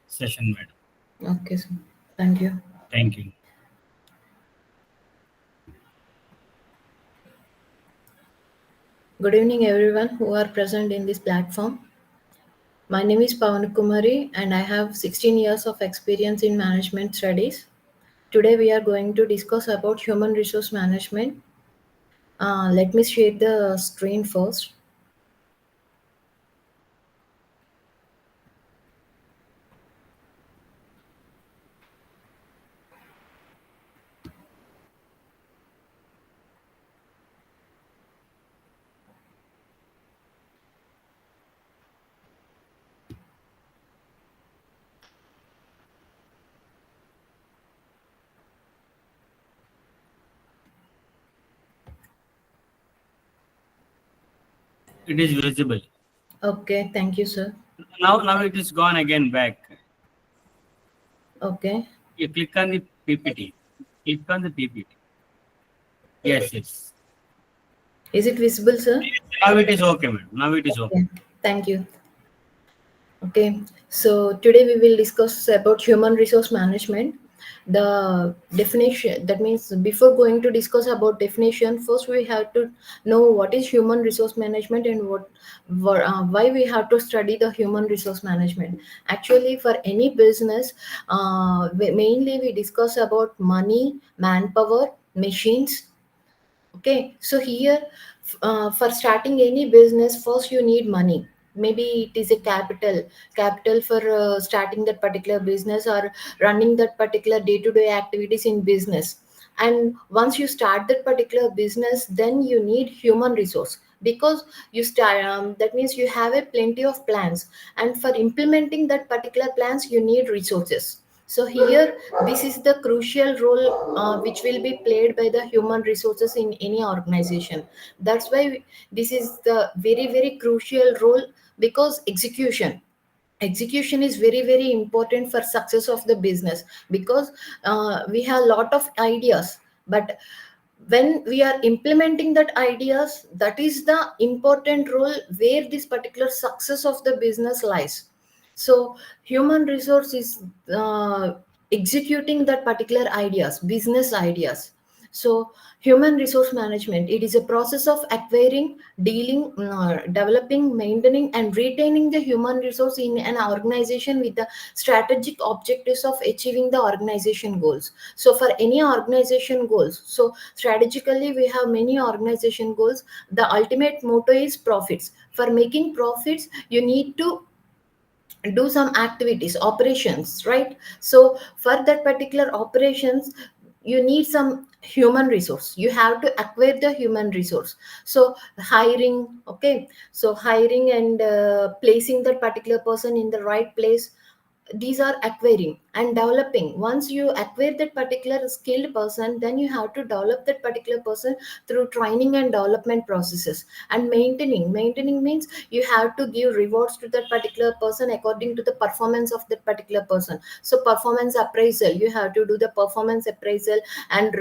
session, madam. Okay, sir. Thank you. Thank you. Good evening, everyone who are present in this platform. My name is Pawan Kumari, and I have 16 years of experience in management studies. Today, we are going to discuss about human resource management. Let me share the screen first. It is visible. Okay, thank you, sir. Now it is gone again back. Okay, You click on the PPT. Click on the PPT. Yes. is it visible, sir? Now it is okay, madam. Now it is okay. Okay, thank you. Okay, so today we will discuss about human resource management. The definition, that means before going to discuss about definition, first we have to know what is human resource management and why we have to study the human resource management. Actually, for any business, mainly we discuss about money, manpower, machines. Okay, so here for starting any business, first you need money. Maybe it is a capital for starting that particular business or running that particular day-to-day activities in business. And once you start that particular business, then you need human resource because you start. That means you have a plenty of plans, and for implementing that particular plans, you need resources. So here, this is the crucial role which will be played by the human resources in any organization. That's why this is the very very crucial role, because execution is very very important for success of the business, because we have a lot of ideas, but when we are implementing that ideas, that is the important role where this particular success of the business lies. So human resource is executing that particular ideas, business ideas. So human resource management, it is a process of acquiring, dealing, developing, maintaining and retaining the human resource in an organization with the strategic objectives of achieving the organization goals. So for any organization goals, so strategically we have many organization goals. The ultimate motto is profits. For making profits, you need to do some activities, operations, right? So for that particular operations, you need some human resource. You have to acquire the human resource. So hiring, okay, so hiring and placing that particular person in the right place, these are acquiring and developing. Once you acquire that particular skilled person, then you have to develop that particular person through training and development processes. And maintaining means you have to give rewards to that particular person according to the performance of that particular person. So performance appraisal, you have to do the performance appraisal and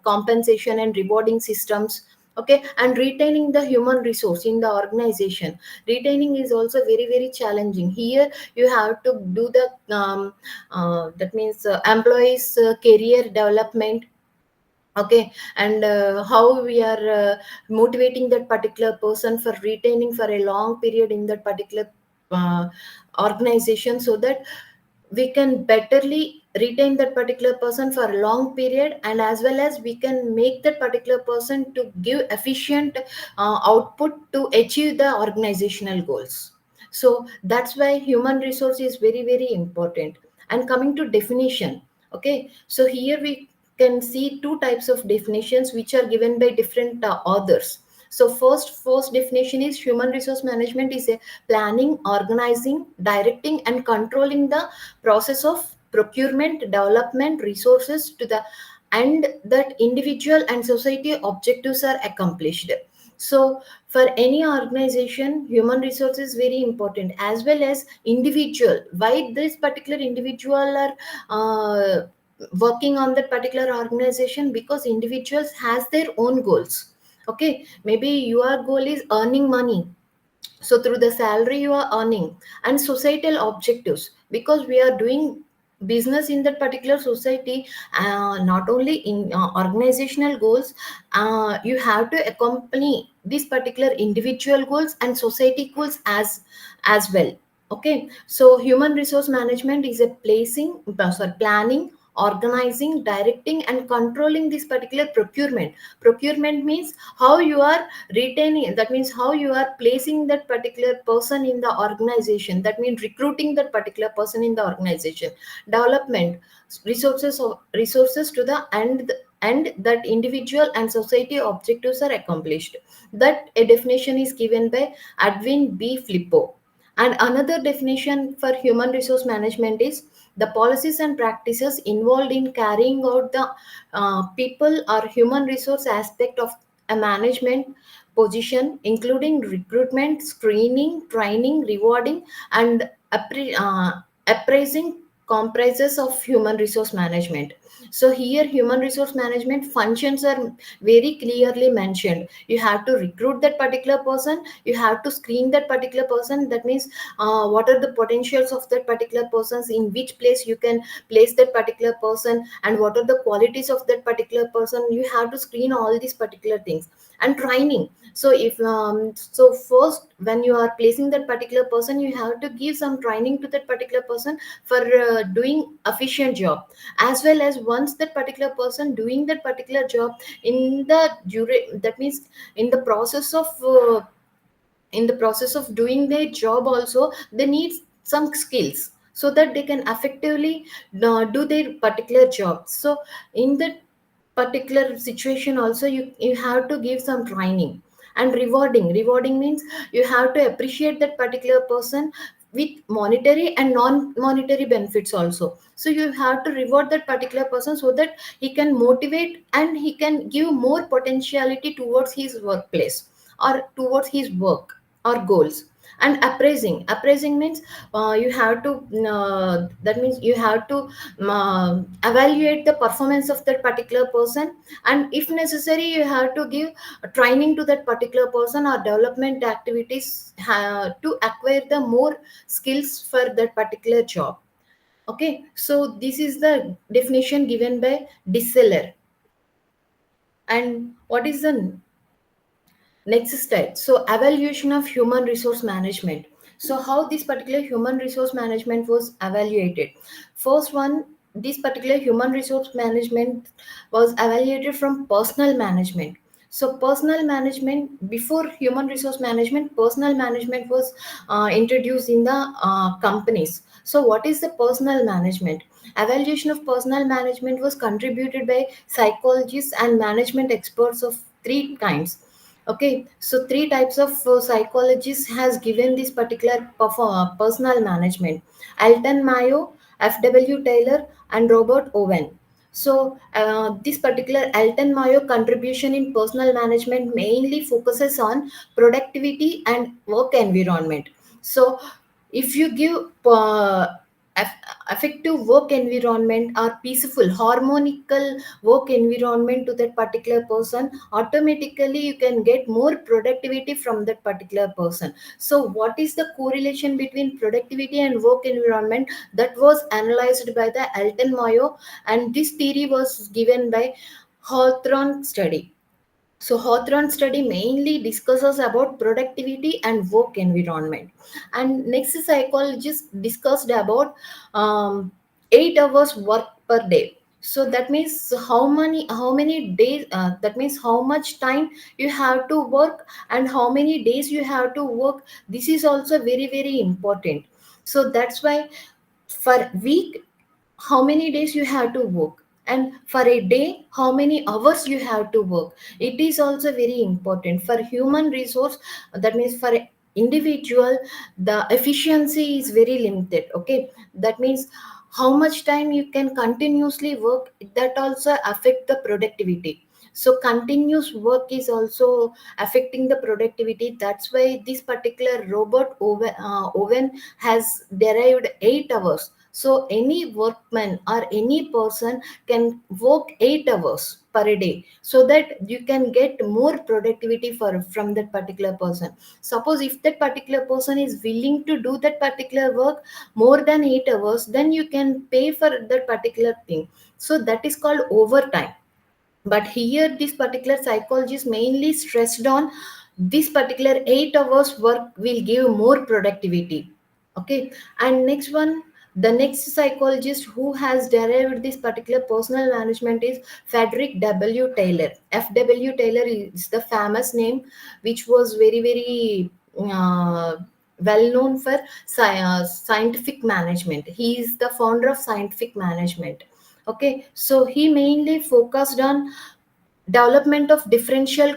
compensation and rewarding systems. Okay, and retaining the human resource in the organization, retaining is also very very challenging. Here you have to do the that means employees career development. Okay, and how we are motivating that particular person for retaining for a long period in that particular uh, organization, so that we can betterly retain that particular person for a long period, and as well as we can make that particular person to give efficient output to achieve the organizational goals. So that's why human resource is very very important. And coming to definition, okay, so here we can see two types of definitions which are given by different authors. So first definition is human resource management is a planning, organizing, directing and controlling the process of procurement, development resources to the and that individual and society objectives are accomplished. So for any organization, human resource is very important, as well as individual. Why this particular individual are uh, working on that particular organization? Because individuals has their own goals. Okay, maybe your goal is earning money, So through the salary you are earning, and societal objectives, because we are doing business in that particular society, not only in organizational goals, you have to accompany these particular individual goals and society goals as well. Okay, so human resource management is a planning, organizing, directing and controlling this particular procurement. Procurement means how you are retaining, that means how you are placing that particular person in the organization, that means recruiting that particular person in the organization. Development, resources to the end that individual and society objectives are accomplished. That a definition is given by Edwin B Flippo. And another definition for human resource management is the policies and practices involved in carrying out the people or human resource aspect of a management position, including recruitment, screening, training, rewarding, and appraising comprises of human resource management. So here human resource management functions are very clearly mentioned. You have to recruit that particular person, you have to screen that particular person, that means what are the potentials of that particular persons, in which place you can place that particular person, and what are the qualities of that particular person. You have to screen all these particular things. And training, so if so first when you are placing that particular person, you have to give some training to that particular person for doing efficient job, as well as once that particular person doing that particular job, in the that means in the process of doing their job also, they need some skills so that they can effectively do their particular job. So in that particular situation also, you have to give some training. And rewarding means you have to appreciate that particular person with monetary and non monetary benefits also. So you have to reward that particular person so that he can motivate and he can give more potentiality towards his workplace or towards his work or goals. And appraising means you have to that means you have to evaluate the performance of that particular person, and if necessary you have to give training to that particular person or development activities to acquire the more skills for that particular job. Okay, so this is the definition given by Disseller. And what is the next step? So evaluation of human resource management. So how this particular human resource management was evaluated? First one, this particular human resource management was evaluated from personal management. So personal management, before human resource management, personal management was introduced in the companies. So what is the personal management? Evaluation of personal management was contributed by psychologists and management experts of three kinds. Okay, so three types of psychologists has given this particular personal management: Alton Mayo, F.W. Taylor, and Robert Owen. So this particular Alton Mayo contribution in personal management mainly focuses on productivity and work environment. So if you give effective work environment or peaceful harmonical work environment to that particular person, automatically you can get more productivity from that particular person. So what is the correlation between productivity and work environment? That was analyzed by the Alton Mayo, and this theory was given by Hawthorne study. So Hawthorne study mainly discusses about productivity and work environment. And next psychologist discussed about 8 hours work per day. So that means how many days, that means how much time you have to work and how many days you have to work. This is also very very important. So that's why for week how many days you have to work, and for a day how many hours you have to work. It is also very important for human resource. That means for a individual, the efficiency is very limited. Okay, that means how much time you can continuously work, that also affect the productivity. So continuous work is also affecting the productivity. That's why this particular Owen has derived 8 hours. So any workman or any person can work 8 hours. per day, so that you can get more productivity from that particular person. Suppose if that particular person is willing to do that particular work more than 8 hours, then you can pay for that particular thing. So that is called overtime. But here this particular psychologist mainly stressed on this particular 8 hours work will give more productivity. Okay. And next one, the next psychologist who has derived this particular personal management is Frederick W Taylor. FW Taylor is the famous name, which was very uh, well known for scientific management. He is the founder of scientific management. Okay, so he mainly focused on development of differential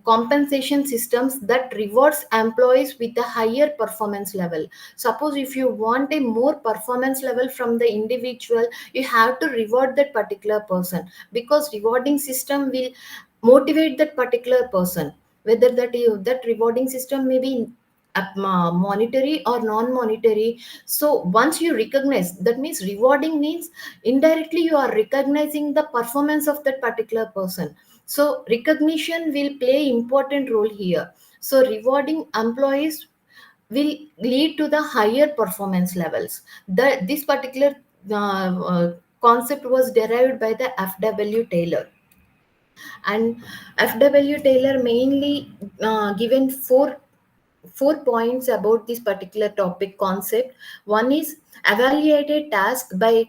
compensation systems that rewards employees with a higher performance level. Suppose if you want a more performance level from the individual, you have to reward that particular person, because rewarding system will motivate that particular person, whether that rewarding system may be monetary or non-monetary. So once you recognize, that means rewarding means indirectly you are recognizing the performance of that particular person. So recognition will play important role here. So rewarding employees will lead to the higher performance levels. This particular concept was derived by the F.W. Taylor. And F.W. Taylor mainly given four points about this particular topic concept. One is evaluate a task by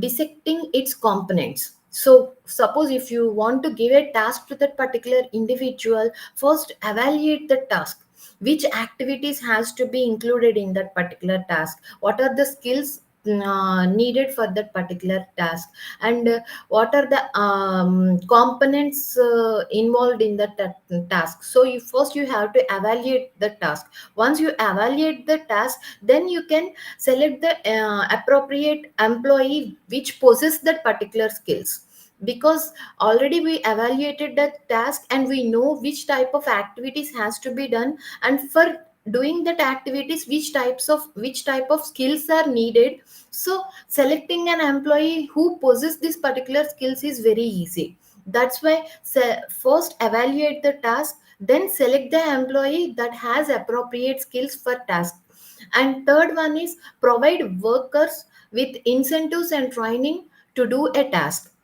dissecting its components. So suppose if you want to give a task to that particular individual, first evaluate the task. Which activities has to be included in that particular task? What are the skills needed for that particular task? And what are the components involved in that task? So you have to evaluate the task. Once you evaluate the task, then you can select the appropriate employee which possess that particular skills, because already we evaluated that task and we know which type of activities has to be done, and for doing that activities which type of skills are needed. So selecting an employee who possess this particular skills is very easy. That's why first evaluate the task, then select the employee that has appropriate skills for task. And third one is provide workers with incentives and training to do a task.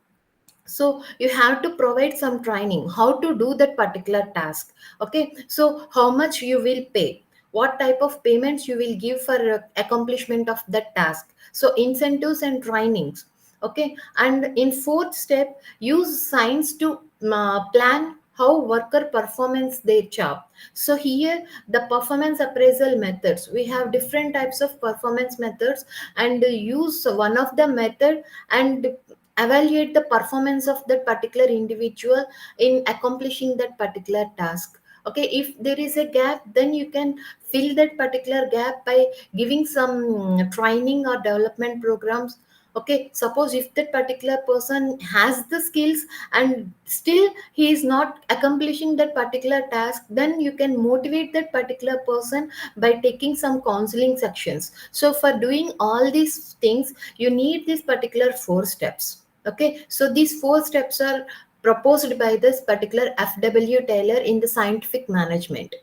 So you have to provide some training how to do that particular task. Okay, so how much you will pay, what type of payments you will give for accomplishment of that task. So incentives and trainings. Okay. And in fourth step, use science to plan how worker performance their job. So here the performance appraisal methods, we have different types of performance methods, and use one of the method and evaluate the performance of that particular individual in accomplishing that particular task. Okay, if there is a gap, then you can fill that particular gap by giving some training or development programs. Okay, suppose if that particular person has the skills and still he is not accomplishing that particular task, then you can motivate that particular person by taking some counseling sections. So for doing all these things, you need these particular four steps. Okay, so these four steps are proposed by this particular F.W. Taylor in the scientific management.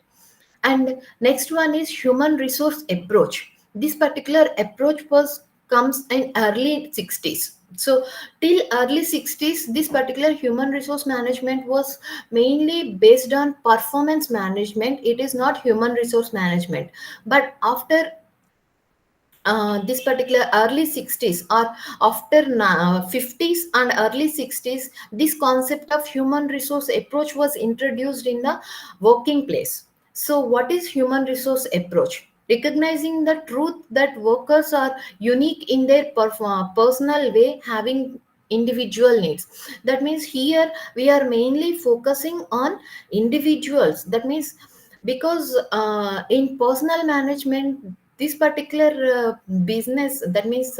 And next one is human resource approach. This particular approach was comes in early 60s. So till early 60s, this particular human resource management was mainly based on performance management. It is not human resource management. But after this particular early 60s, or after 50s and early 60s, this concept of human resource approach was introduced in the working place. So what is human resource approach? Recognizing the truth that workers are unique in their personal way, having individual needs. That means here we are mainly focusing on individuals. That means because in personal management, this particular business, that means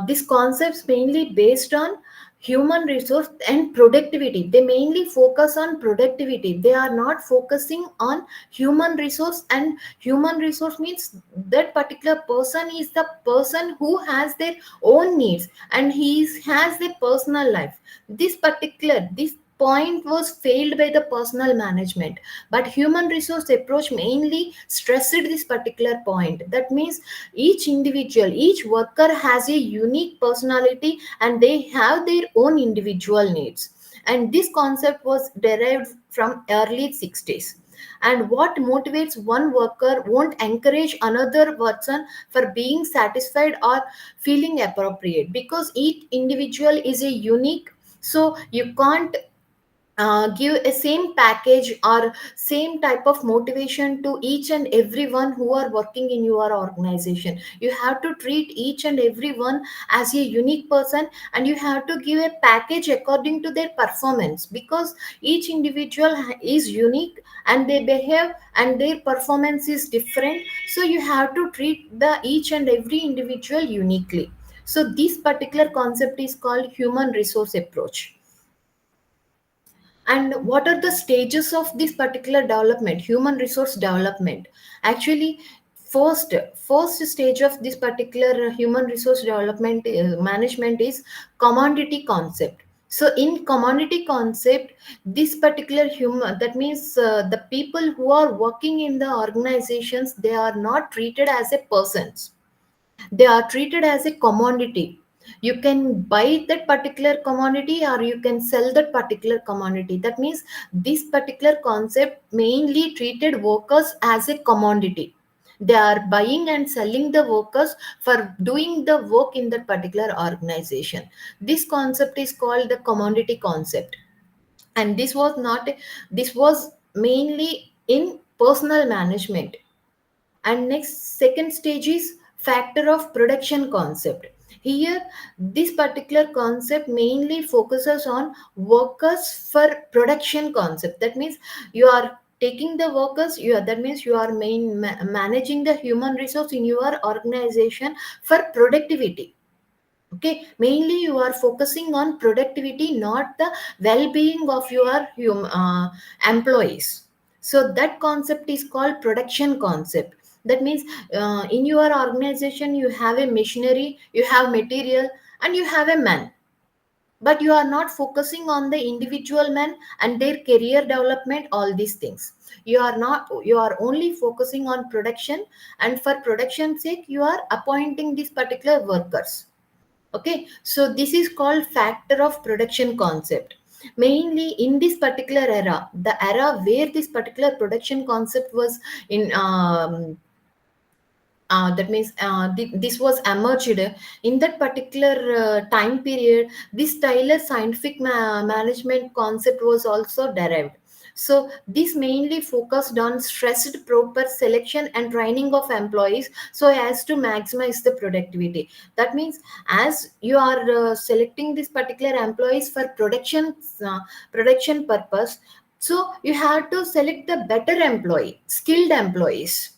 this concepts mainly based on human resource and productivity. They mainly focus on productivity. They are not focusing on human resource. And human resource means that particular person is the person who has their own needs, and has their personal life. This point was failed by the personal management, but human resource approach mainly stressed this particular point. That means each worker has a unique personality, and they have their own individual needs. And this concept was derived from early 60s. And what motivates one worker won't encourage another person for being satisfied or feeling appropriate, because each individual is a unique. So you can't give a same package or same type of motivation to each and everyone who are working in your organization. You have to treat each and everyone as a unique person, and you have to give a package according to their performance, because each individual is unique, and they behave and their performance is different. So you have to treat the each and every individual uniquely. So this particular concept is called human resource approach. And what are the stages of this particular development, human resource development? Actually, first stage of this particular human resource development management is commodity concept. So in commodity concept, this particular human, that means the people who are working in the organizations, they are not treated as a persons. They are treated as a commodity. You can buy that particular commodity, or you can sell that particular commodity. That means this particular concept mainly treated workers as a commodity. They are buying and selling the workers for doing the work in that particular organization. This concept is called the commodity concept. And this was mainly in personal management. And next, second stage is factor of production concept. Here, this particular concept mainly focuses on workers for production concept. That means you are taking the workers, that means you are managing the human resource in your organization for productivity. Okay, mainly you are focusing on productivity, not the well-being of your employees. So that concept is called production concept. That means in your organization you have a machinery, you have material, and you have a man, but you are not focusing on the individual man and their career development, all these things. You are only focusing on production, and for production sake you are appointing these particular workers. Okay, so this is called factor of production concept. Mainly in this particular era, the era where this particular production concept was in that means this was emerged in that particular time period. This Tyler scientific management concept was also derived. So this mainly focused on stressed proper selection and training of employees so as to maximize the productivity. That means as you are selecting this particular employees for production purpose, so you have to select the better employee, skilled employees,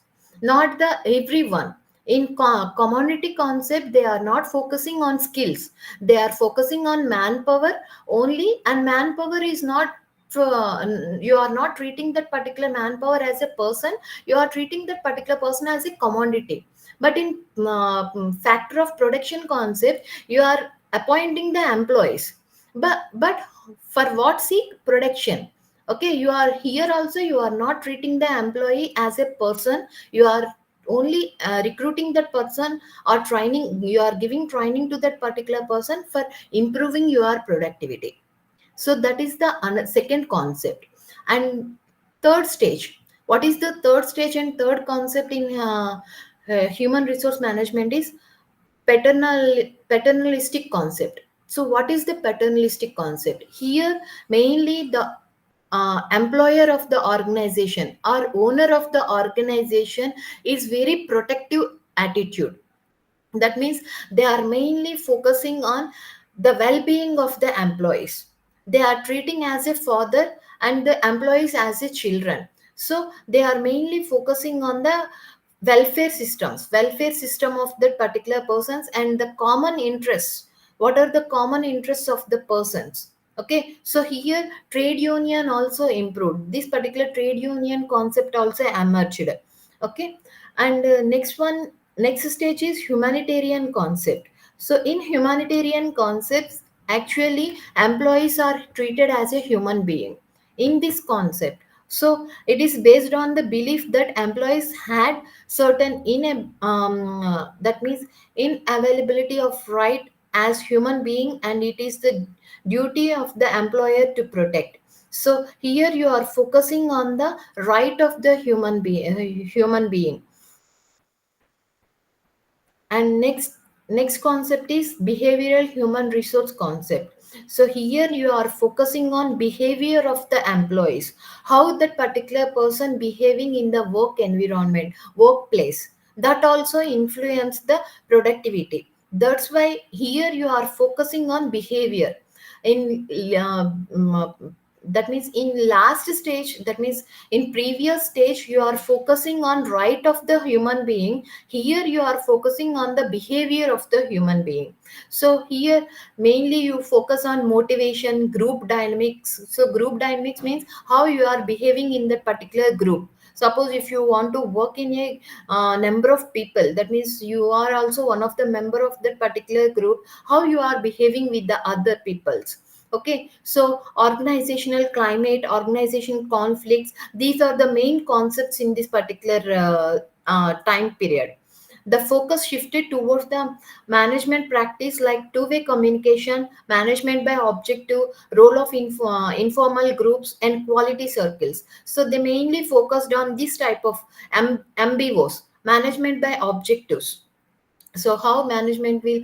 not the everyone. In community concept, they are not focusing on skills. They are focusing on manpower only, and manpower is not you are not treating that particular manpower as a person. You are treating that particular person as a commodity. But in factor of production concept, you are appointing the employees, but for what seek? Production. Okay, you are here also, you are not treating the employee as a person. You are only recruiting that person, or training, you are giving training to that particular person for improving your productivity. So that is the second concept. And third stage, what is the third stage and third concept in human resource management is paternalistic concept. So what is the paternalistic concept? Here mainly the employer of the organization or owner of the organization is very protective attitude. That means they are mainly focusing on the well-being of the employees. They are treating as a father and the employees as a children. So they are mainly focusing on the welfare system of that particular persons and the common interests. what are the common interests of the persons. Okay, so here trade union also improved, this particular trade union concept also emerged. Okay, and next stage is humanitarian concept. So in humanitarian concepts, actually employees are treated as a human being in this concept. So it is based on the belief that employees had certain that means inavailability of right as human being, and it is the duty of the employer to protect. So here you are focusing on the right of the human being. And next concept is behavioral human resource concept. So here you are focusing on behavior of the employees, how that particular person behaving in the work environment, workplace, that also influence the productivity. That's why here you are focusing on behavior in that means in last stage, that means in previous stage you are focusing on right of the human being, here you are focusing on the behavior of the human being. So here mainly you focus on motivation, group dynamics. So group dynamics means how you are behaving in that particular group. Suppose if you want to work in a number of people, that means you are also one of the member of that particular group, how you are behaving with the other peoples. Okay, so organizational climate, organization conflicts, these are the main concepts in this particular time period. The focus shifted towards the management practice like two-way communication, management by objective, role of informal groups, and quality circles. So they mainly focused on this type of MBOs, management by objectives. So how management will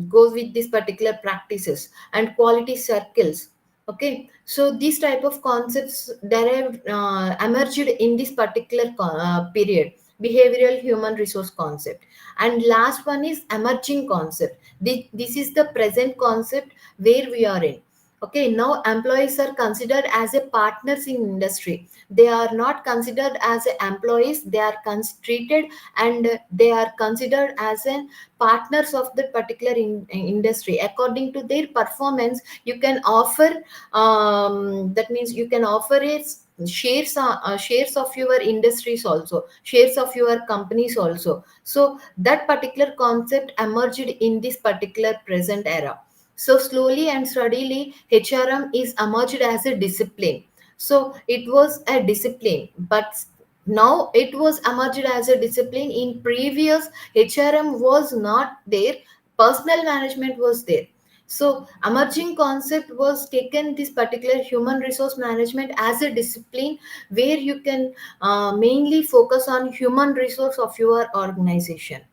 go with these particular practices and quality circles. Okay, so these type of concepts derived emerged in this particular period, behavioral human resource concept. And last one is emerging concept. This is the present concept where we are in. Okay, now employees are considered as a partners in industry, they are not considered as a employees, they are treated and they are considered as an partners of that particular industry. According to their performance, you can offer that means you can offer a shares of your industries also, shares of your companies also. So that particular concept emerged in this particular present era. So slowly and steadily HRM is emerged as a discipline. So it was a discipline, but now it was emerged as a discipline. In previous, HRM was not there, personal management was there. So emerging concept was taken this particular human resource management as a discipline where you can mainly focus on human resource of your organization.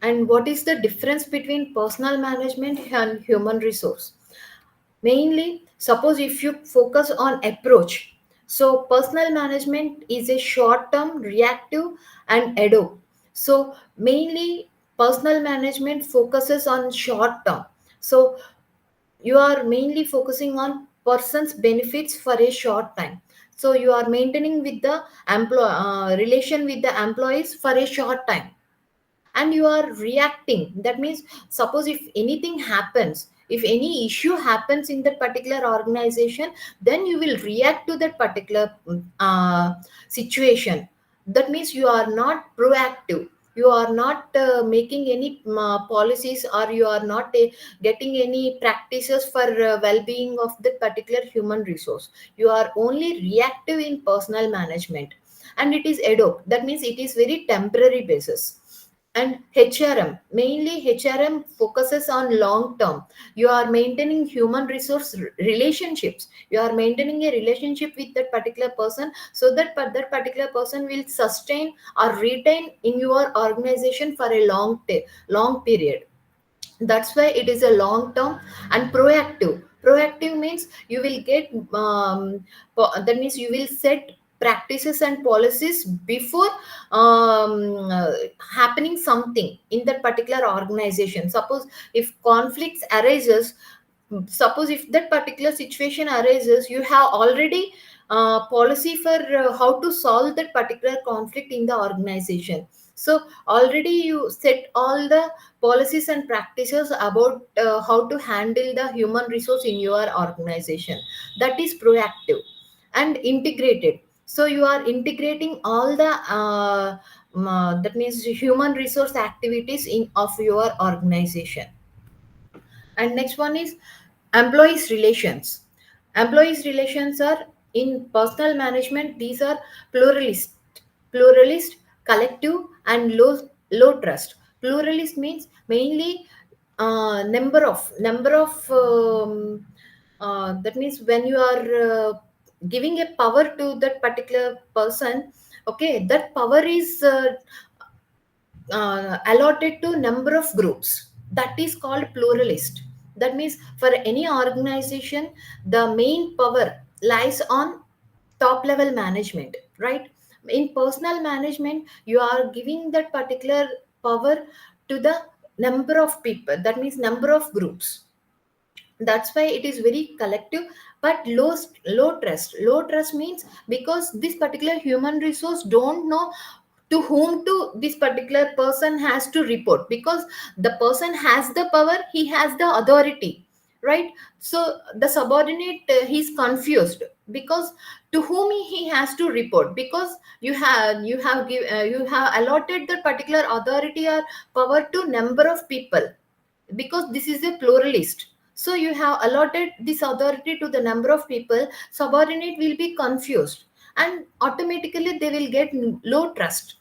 And what is the difference between personal management and human resource? Mainly, suppose if you focus on approach, so personal management is a short term, reactive, and ad hoc. So mainly personal management focuses on short term. So you are mainly focusing on person's benefits for a short time. So you are maintaining with the relation with the employees for a short time, and you are reacting. That means suppose if anything happens, if any issue happens in that particular organization, then you will react to that particular situation. That means you are not proactive, you are not making any policies, or you are not getting any practices for well-being of the particular human resource. You are only reactive in personal management, and it is ad hoc, that means it is very temporary basis. And HRM, mainly HRM focuses on long term. You are maintaining human resource relationships, you are maintaining a relationship with that particular person, so that that particular person will sustain or retain in your organization for a long period. That's why it is a long term. And proactive means you will get that means you will set practices and policies before uh, happening something in that particular organization. Suppose if conflicts arises, suppose if that particular situation arises, you have already policy for how to solve that particular conflict in the organization. So already you set all the policies and practices about how to handle the human resource in your organization. That is proactive and integrated. So you are integrating all the that means human resource activities in of your organization. And next one is employees relations. Employees relations are in personal management, these are pluralist, collective, and low trust. Pluralist means mainly number of that means when you are giving a power to that particular person, okay, that power is allotted to number of groups. That is called pluralist. That means for any organization, the main power lies on top level management, right? In personal management, you are giving that particular power to the number of people, that means number of groups. That's why it is very collective. But low trust means because this particular human resource don't know to whom to this particular person has to report, because the person has the power, he has the authority, right? So the subordinate, he's confused because to whom he has to report, because you have allotted that particular authority or power to number of people, because this is a pluralist. So you have allotted this authority to the number of people, subordinate will be confused, and automatically they will get low trust.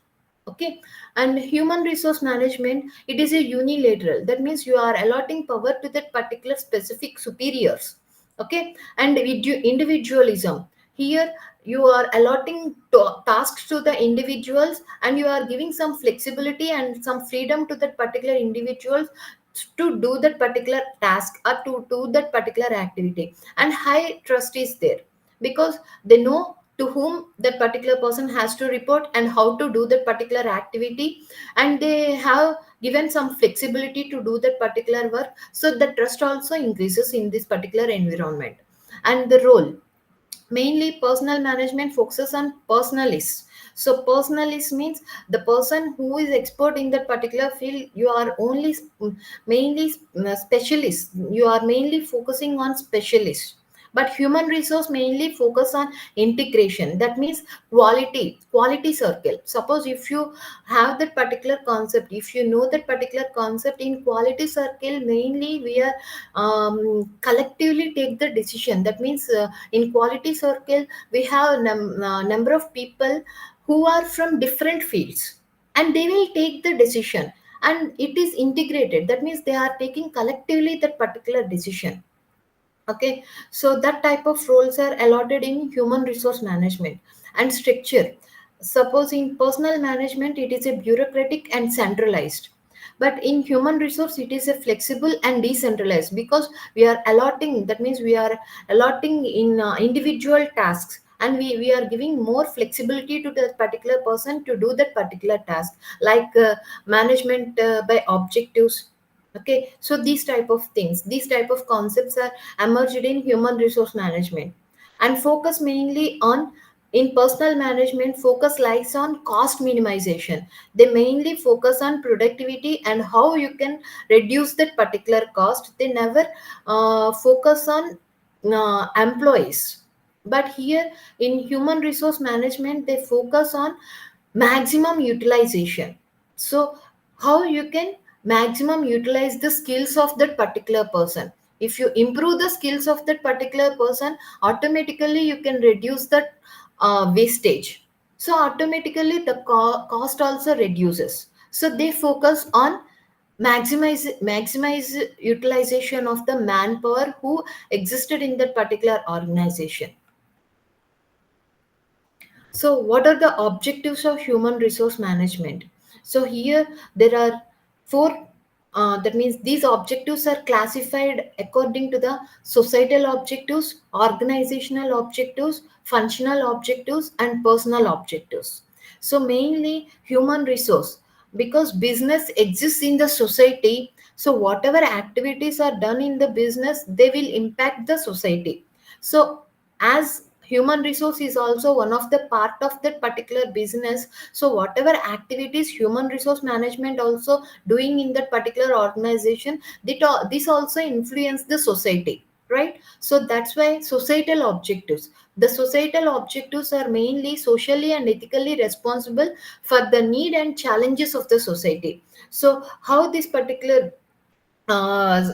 Okay. And human resource management, it is a unilateral. That means you are allotting power to that particular specific superiors. Okay. And individualism, here you are allotting tasks to the individuals, and you are giving some flexibility and some freedom to that particular individuals to do that particular task or to do that particular activity. And high trust is there because they know to whom that particular person has to report and how to do that particular activity, and they have given some flexibility to do that particular work. So the trust also increases in this particular environment. And the role, mainly personal management focuses on personalists. So personalist means the person who is expert in that particular field. You are only mainly specialist, you are mainly focusing on specialists. But human resource mainly focus on integration. That means quality circle. Suppose if you have that particular concept, if you know that particular concept, in quality circle mainly we are collectively take the decision. That means in quality circle we have number of people who are from different fields, and they will take the decision, and it is integrated. That means they are taking collectively that particular decision. Okay. So that type of roles are allotted in human resource management. And structure, suppose in personal management it is a bureaucratic and centralized, but in human resource it is a flexible and decentralized, because we are allotting, that means we are allotting in individual tasks, and we are giving more flexibility to that particular person to do that particular task, like management by objectives. Okay. So these type of things, these type of concepts are emerged in human resource management. And focus mainly on, in personal management focus lies on cost minimization. They mainly focus on productivity and how you can reduce that particular cost. They never focus on employees. But here in human resource management they focus on maximum utilization. So how you can maximum utilize the skills of that particular person. If you improve the skills of that particular person, automatically you can reduce that wastage. So automatically the cost also reduces. So they focus on maximize utilization of the manpower who existed in that particular organization. So, what are the objectives of human resource management? So, here there are four. That means these objectives are classified according to the societal objectives, organizational objectives, functional objectives, and personal objectives. So, mainly human resource, because business exists in the society. So, whatever activities are done in the business, they will impact the society. So, as human resource is also one of the part of that particular business. So whatever activities human resource management also doing in that particular organization, this also influence the society, right? So that's why societal objectives, the societal objectives are mainly socially and ethically responsible for the need and challenges of the society. So how this particular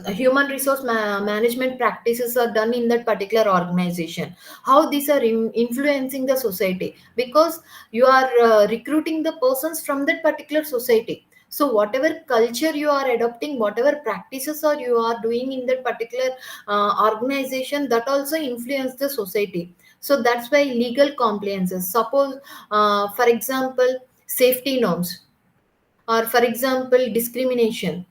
human resource management practices are done in that particular organization, how these are influencing the society, because you are recruiting the persons from that particular society. So whatever culture you are adopting, whatever practices or you are doing in that particular organization, that also influence the society. So that's why legal compliances, suppose for example safety norms, or for example discrimination,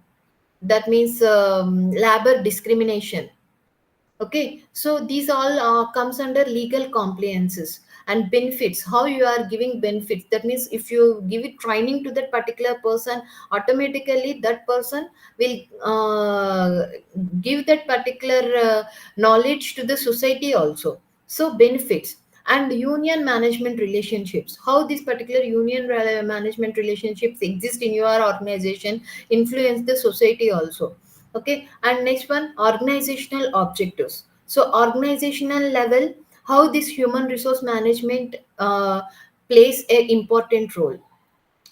that means labor discrimination. Okay, so these all comes under legal compliances. And benefits, how you are giving benefits, that means if you give it training to that particular person, automatically that person will give that particular knowledge to the society also. So benefits. And union management relationships, how these particular management relationships exist in your organization, influence the society also. Okay, and next one, organizational objectives. So organizational level, how this human resource management plays a important role.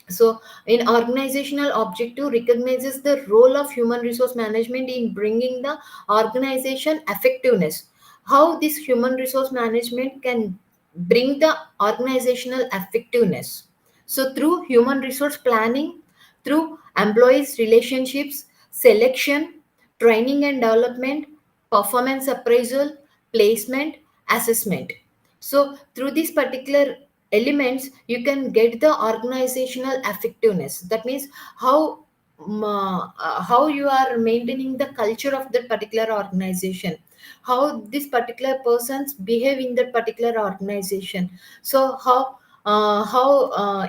So in organizational objective recognizes the role of human resource management in bringing the organization effectiveness, how this human resource management can bring the organizational effectiveness. So through human resource planning, through employees relationships, selection, training and development, performance appraisal, placement, assessment. So through these particular elements you can get the organizational effectiveness, that means how how you are maintaining the culture of that particular organization, how this particular persons behave in that particular organization. So how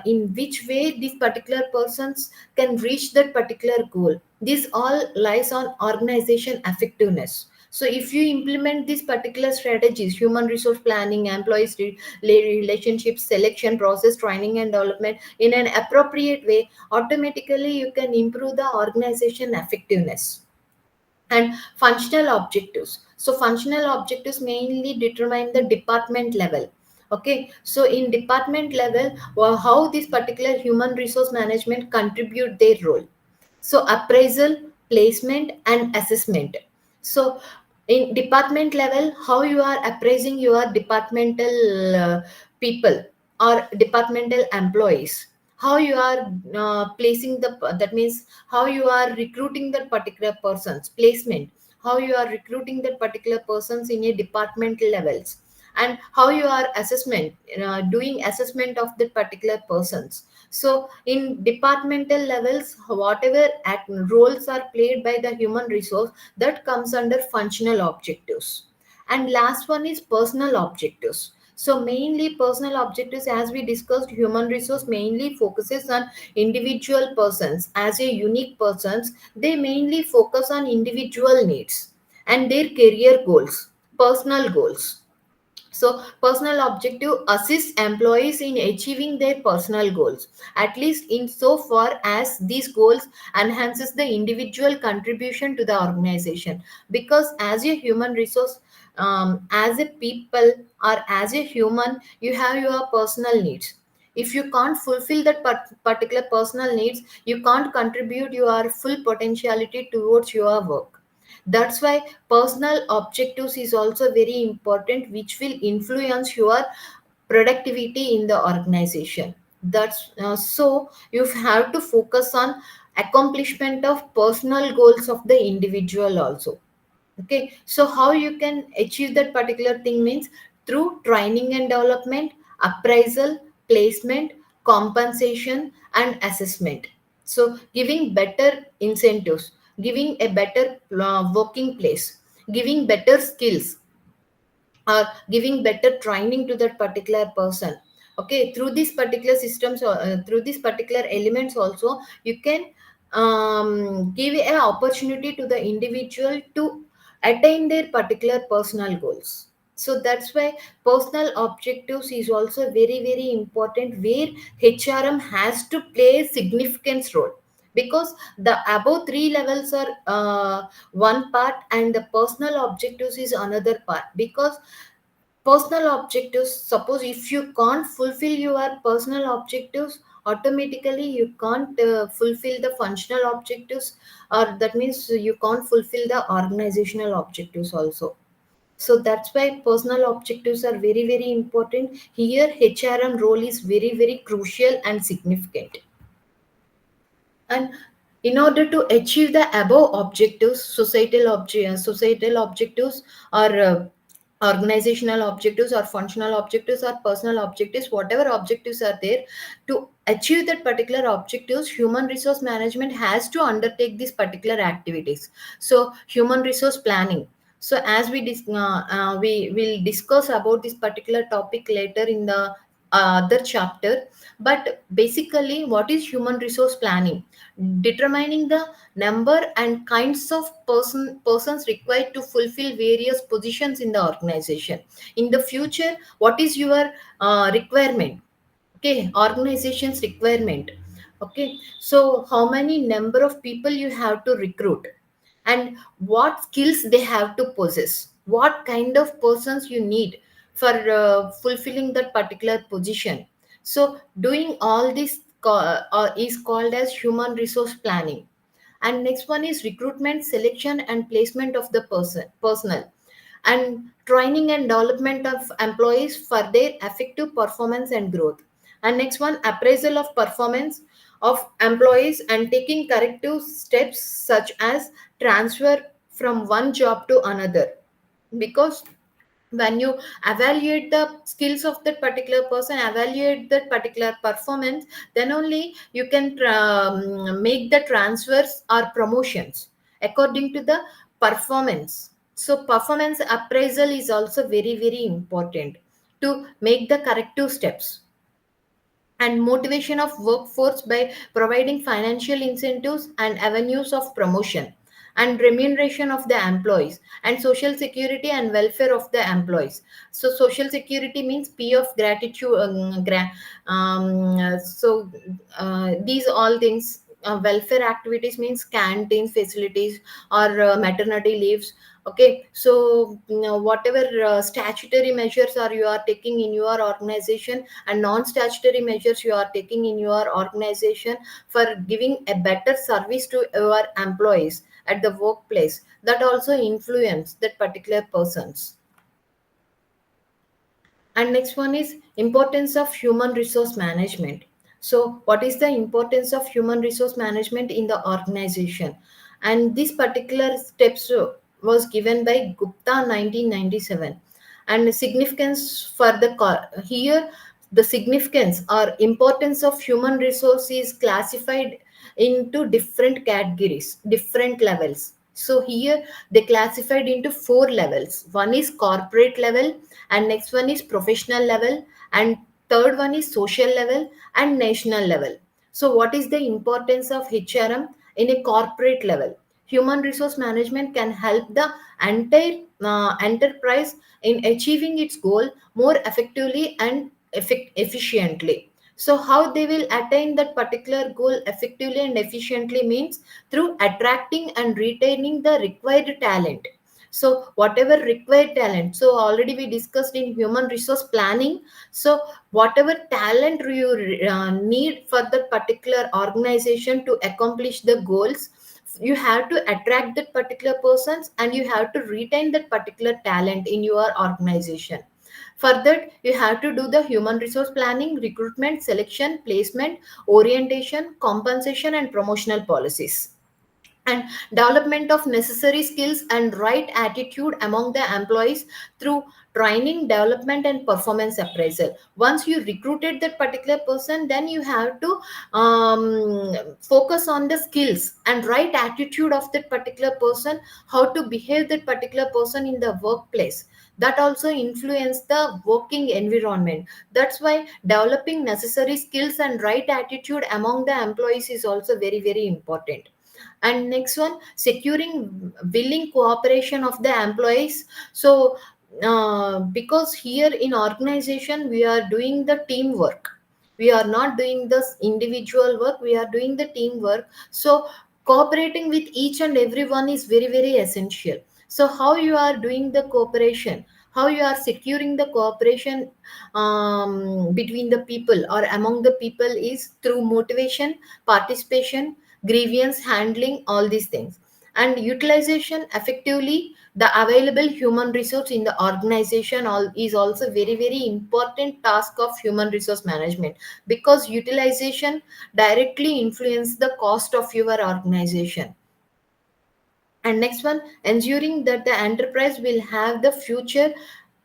in which way these particular persons can reach that particular goal, this all lies on organization effectiveness. So if you implement these particular strategies, human resource planning, employees relationships, selection process, training and development in an appropriate way, automatically you can improve the organization effectiveness. And functional objectives, so functional objectives mainly determine the department level. Okay, so in department level, how this particular human resource management contribute their role. So appraisal, placement and assessment. So in department level, how you are appraising your departmental people or departmental employees, how you are placing the, that means how you are recruiting that particular persons, placement, how you are recruiting that particular persons in a departmental levels. And how you are assessment, doing assessment of the particular persons. So in departmental levels, whatever roles are played by the human resource, that comes under functional objectives. And last one is personal objectives. So mainly personal objectives, as we discussed, human resource mainly focuses on individual persons as a unique persons. They mainly focus on individual needs and their career goals, personal goals. So personal objective assists employees in achieving their personal goals, at least in so far as these goals enhances the individual contribution to the organization. Because as a human resource, as a people or as a human, you have your personal needs. If you can't fulfill that particular personal needs, you can't contribute your full potentiality towards your work. That's why personal objectives is also very important, which will influence your productivity in the organization. That's so you have to focus on accomplishment of personal goals of the individual also. Okay, so how you can achieve that particular thing means through training and development, appraisal, placement, compensation and assessment. So giving better incentives, giving a better working place, giving better skills, or giving better training to that particular person. Okay, through these particular systems or through these particular elements also, you can give an opportunity to the individual to attain their particular personal goals. So that's why personal objectives is also very very important, where HRM has to play a significant role, because the above three levels are one part and the personal objectives is another part. Because personal objectives, suppose if you can't fulfill your personal objectives, automatically you can't fulfill the functional objectives, or that means you can't fulfill the organizational objectives also. So that's why personal objectives are very very important. Here HRM role is very very crucial and significant. And in order to achieve the above objectives, societal objectives, or organizational objectives, or functional objectives, or personal objectives, whatever objectives are there, to achieve that particular objectives, human resource management has to undertake these particular activities. So human resource planning. So as we will discuss about this particular topic later in the other chapter. But basically, what is human resource planning? Determining the number and kinds of persons required to fulfill various positions in the organization. In the future, what is your requirement? Okay, organization's requirement. Okay, so how many number of people you have to recruit, and what skills they have to possess, what kind of persons you need for fulfilling that particular position. So doing all this is called as human resource planning. And next one is recruitment, selection and placement of the personnel, and training and development of employees for their effective performance and growth. And next one, appraisal of performance of employees and taking corrective steps such as transfer from one job to another. Because when you evaluate the skills of that particular person, evaluate that particular performance, then only you can make the transfers or promotions according to the performance. So performance appraisal is also very very important to make the corrective steps. And motivation of workforce by providing financial incentives and avenues of promotion, and remuneration of the employees, and social security and welfare of the employees. So social security means p of gratitude, these all things. Welfare activities means canteen facilities or maternity leaves. Okay, so whatever statutory measures are you are taking in your organization, and non-statutory measures you are taking in your organization for giving a better service to your employees at the workplace, that also influence that particular persons. And next one is importance of human resource management. So what is the importance of human resource management in the organization? And this particular steps was given by Gupta 1997. And significance for the here, the significance or importance of human resource is classified into different categories, different levels. So here they classified into four levels. One is corporate level, and next one is professional level, and third one is social level and national level. So what is the importance of HRM in a corporate level? Human resource management can help the entire enterprise in achieving its goal more effectively and efficiently. So how they will attain that particular goal effectively and efficiently means through attracting and retaining the required talent. So whatever required talent, so already we discussed in human resource planning. So whatever talent you need for the particular organization to accomplish the goals, you have to attract that particular persons and you have to retain that particular talent in your organization. For that, you have to do the human resource planning, recruitment, selection, placement, orientation, compensation, and promotional policies. And development of necessary skills and right attitude among the employees through training, development, and performance appraisal. Once you recruited that particular person, then you have to focus on the skills and right attitude of that particular person, how to behave that particular person in the workplace. That also influence the working environment. That's why developing necessary skills and right attitude among the employees is also very very important. And next one, securing willing cooperation of the employees. So because here in organization we are doing the teamwork, we are not doing this individual work, we are doing the teamwork. So cooperating with each and everyone is very very essential. So how you are doing the cooperation, how you are securing the cooperation between the people or among the people is through motivation, participation, grievance handling, all these things, and utilization effectively the available human resource in the organization is also very very important task of human resource management, because utilization directly influence the cost of your organization. And next one, ensuring that the enterprise will have the future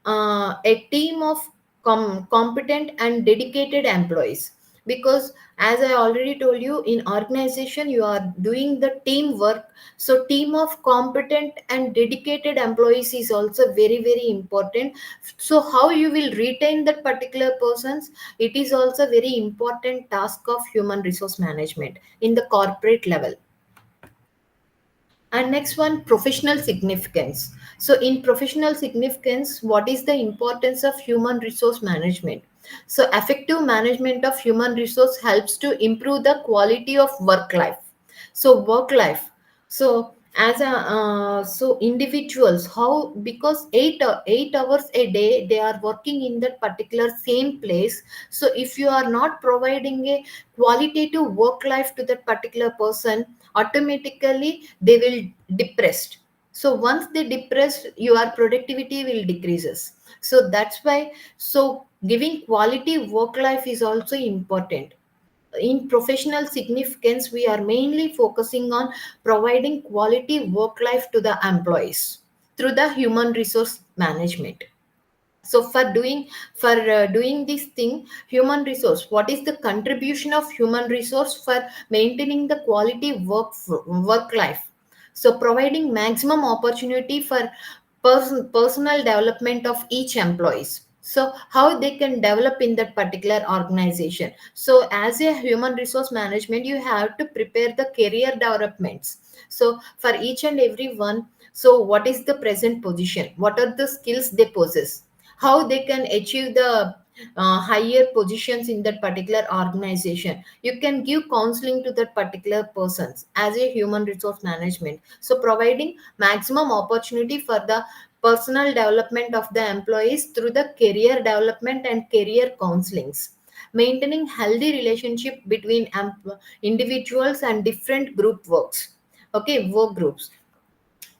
a team of competent and dedicated employees, because as I already told you, in organization you are doing the teamwork. So team of competent and dedicated employees is also very very important. So how you will retain that particular persons, it is also very important task of human resource management in the corporate level. And next one, professional significance. So in professional significance, what is the importance of human resource management? So effective management of human resource helps to improve the quality of work life. So work life, so as a so individuals, how, because 8 hours a day they are working in that particular same place. So if you are not providing a qualitative work life to that particular person, automatically they will depressed. So once they depressed, your productivity will decreases. So that's why, so giving quality work life is also important. In professional significance, we are mainly focusing on providing quality work life to the employees through the human resource management. So for doing this thing, human resource, what is the contribution of human resource for maintaining the quality work life? So providing maximum opportunity for personal development of each employees, so how they can develop in that particular organization. So as a human resource management, you have to prepare the career developments. So for each and every one, so what is the present position, what are the skills they possess, how they can achieve the higher positions in that particular organization. You can give counseling to that particular persons as a human resource management. So providing maximum opportunity for the personal development of the employees through the career development and career counselings, maintaining healthy relationship between individuals and different group works, okay, work groups.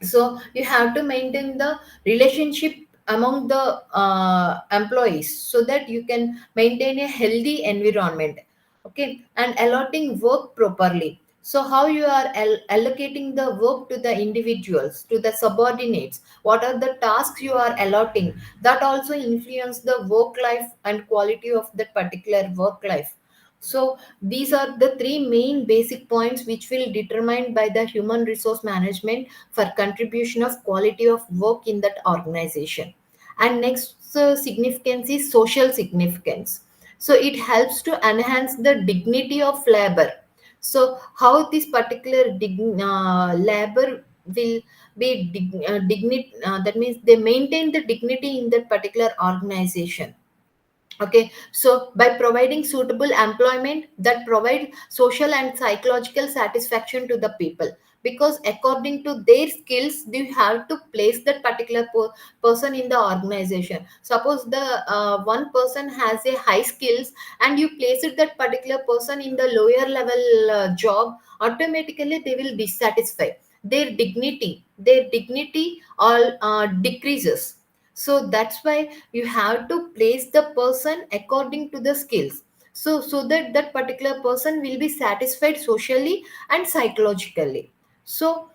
So you have to maintain the relationship among the employees, so that you can maintain a healthy environment, okay, and allotting work properly. So how you are allocating the work to the individuals, to the subordinates, what are the tasks you are allotting, that also influence the work life and quality of that particular work life. So these are the three main basic points which will determined by the human resource management for contribution of quality of work in that organization. And next significance is social significance. So it helps to enhance the dignity of labor. So how this particular labor will be that means they maintain the dignity in that particular organization. Okay, so by providing suitable employment that provide social and psychological satisfaction to the people, because according to their skills they have to place that particular person in the organization. Suppose the one person has a high skills and you place it that particular person in the lower level job, automatically they will dissatisfy, their dignity all decreases. So that's why you have to place the person according to the skills, so that that particular person will be satisfied socially and psychologically. So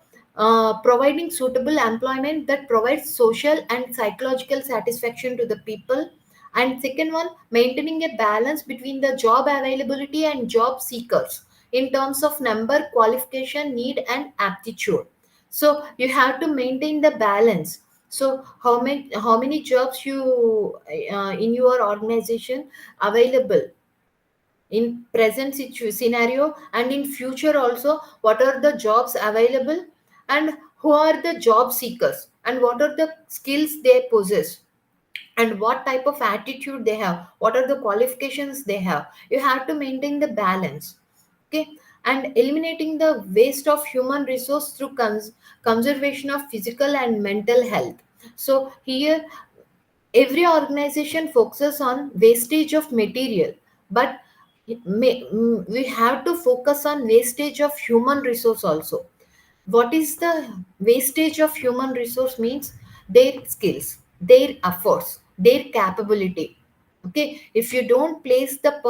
providing suitable employment that provides social and psychological satisfaction to the people. And second one, maintaining a balance between the job availability and job seekers in terms of number, qualification, need and aptitude. So you have to maintain the balance. So how many jobs you in your organization available in present scenario, and in future also what are the jobs available, and who are the job seekers and what are the skills they possess. and what type of attitude they have, what are the qualifications they have. You have to maintain the balance. Okay. And eliminating the waste of human resource through conservation of physical and mental health. So here every organization focuses on wastage of material, but we have to focus on wastage of human resource also. What is the wastage of human resource means? Their skills, their efforts, their capability. Okay, if you don't place the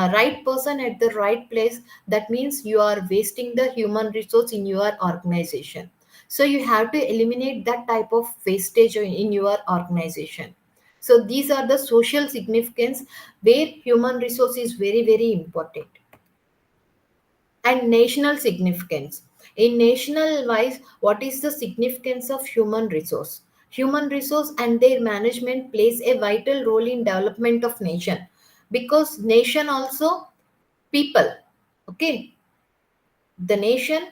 right person at the right place, that means you are wasting the human resource in your organization. So you have to eliminate that type of wastage in your organization. So these are the social significance where human resource is very very important. And national significance. In national wise, what is the significance of human resource? Human resource and their management plays a vital role in development of nation, because nation also people. Okay, the nation,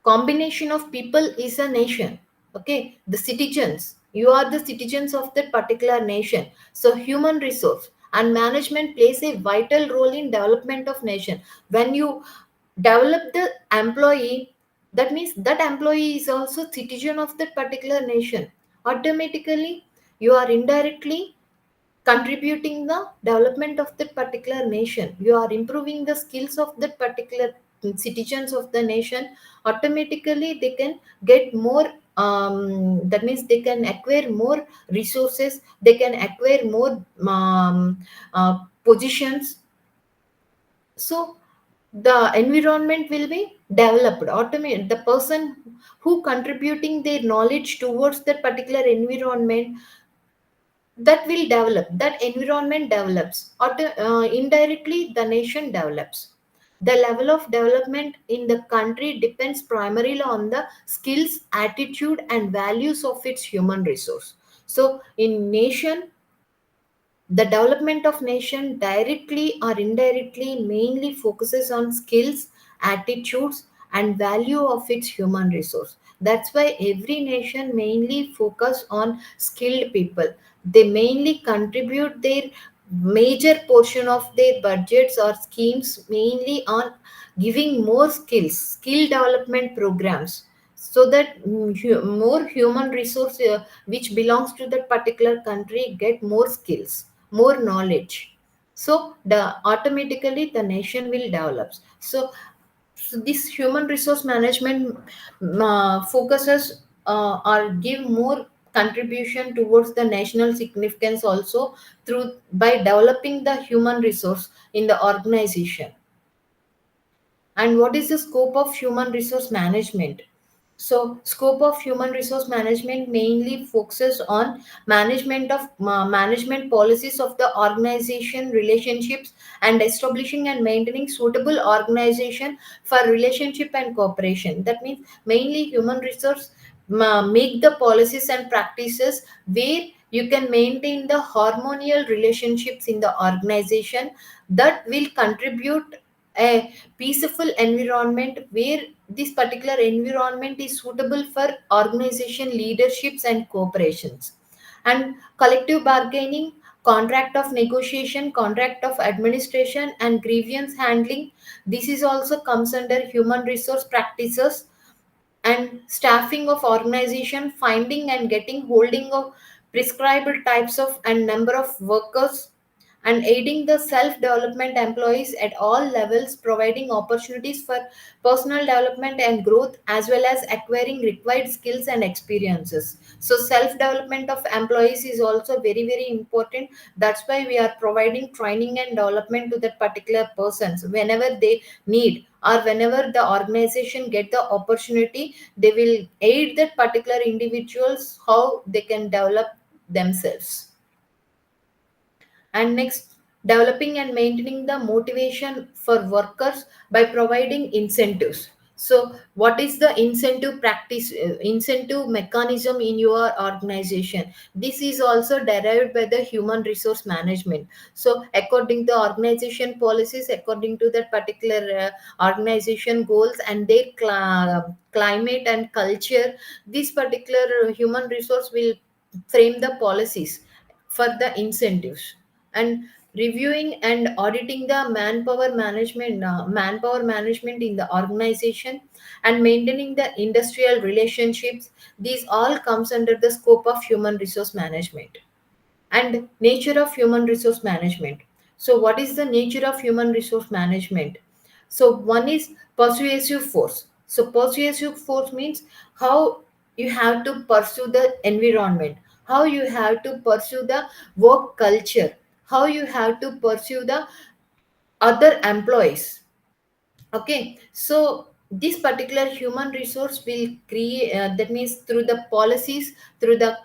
combination of people is a nation. Okay, the citizens, you are the citizens of that particular nation. So human resource and management plays a vital role in development of nation. When you develop the employee, that means that employee is also citizen of that particular nation. Automatically you are indirectly contributing the development of that particular nation. You are improving the skills of that particular citizens of the nation. Automatically they can get more, that means they can acquire more resources, they can acquire more positions. So the environment will be developed. Automate the person who contributing their knowledge towards that particular environment, that will develop, that environment develops, indirectly the nation develops. The level of development in the country depends primarily on the skills, attitude and values of its human resource. So in nation, the development of nation directly or indirectly mainly focuses on skills, attitudes, and value of its human resource. That's why every nation mainly focus on skilled people. They mainly contribute their major portion of their budgets or schemes mainly on giving more skills, skill development programs, so that more human resource which belongs to that particular country get more skills, more knowledge. So the automatically the nation will develop. So this human resource management focuses or give more contribution towards the national significance also, through by developing the human resource in the organization. And what is the scope of human resource management? So scope of human resource management mainly focuses on management of management policies of the organization relationships, and establishing and maintaining suitable organization for relationship and cooperation. That means mainly human resource make the policies and practices where you can maintain the harmonial relationships in the organization, that will contribute a peaceful environment, where this particular environment is suitable for organization leaderships and cooperations. And collective bargaining, contract of negotiation, contract of administration and grievance handling, this is also comes under human resource practices. And staffing of organization, finding and getting holding of prescribed types of and number of workers, and aiding the self development employees at all levels, providing opportunities for personal development and growth, as well as acquiring required skills and experiences. So self development of employees is also very very important. That's why we are providing training and development to that particular persons whenever they need, or whenever the organization get the opportunity, they will aid that particular individuals how they can develop themselves. And next, developing and maintaining the motivation for workers by providing incentives. So what is the incentive practice, incentive mechanism in your organization? This is also derived by the human resource management. So according to organization policies, according to that particular organization goals and their climate and culture, this particular human resource will frame the policies for the incentives, and reviewing and auditing the manpower management in the organization, and maintaining the industrial relationships. These all comes under the scope of human resource management. And nature of human resource management. So what is the nature of human resource management? So one is persuasive force. So persuasive force means how you have to pursue the environment, how you have to pursue the work culture, how you have to pursue the other employees. Okay, so this particular human resource will create, that means through the policies, through the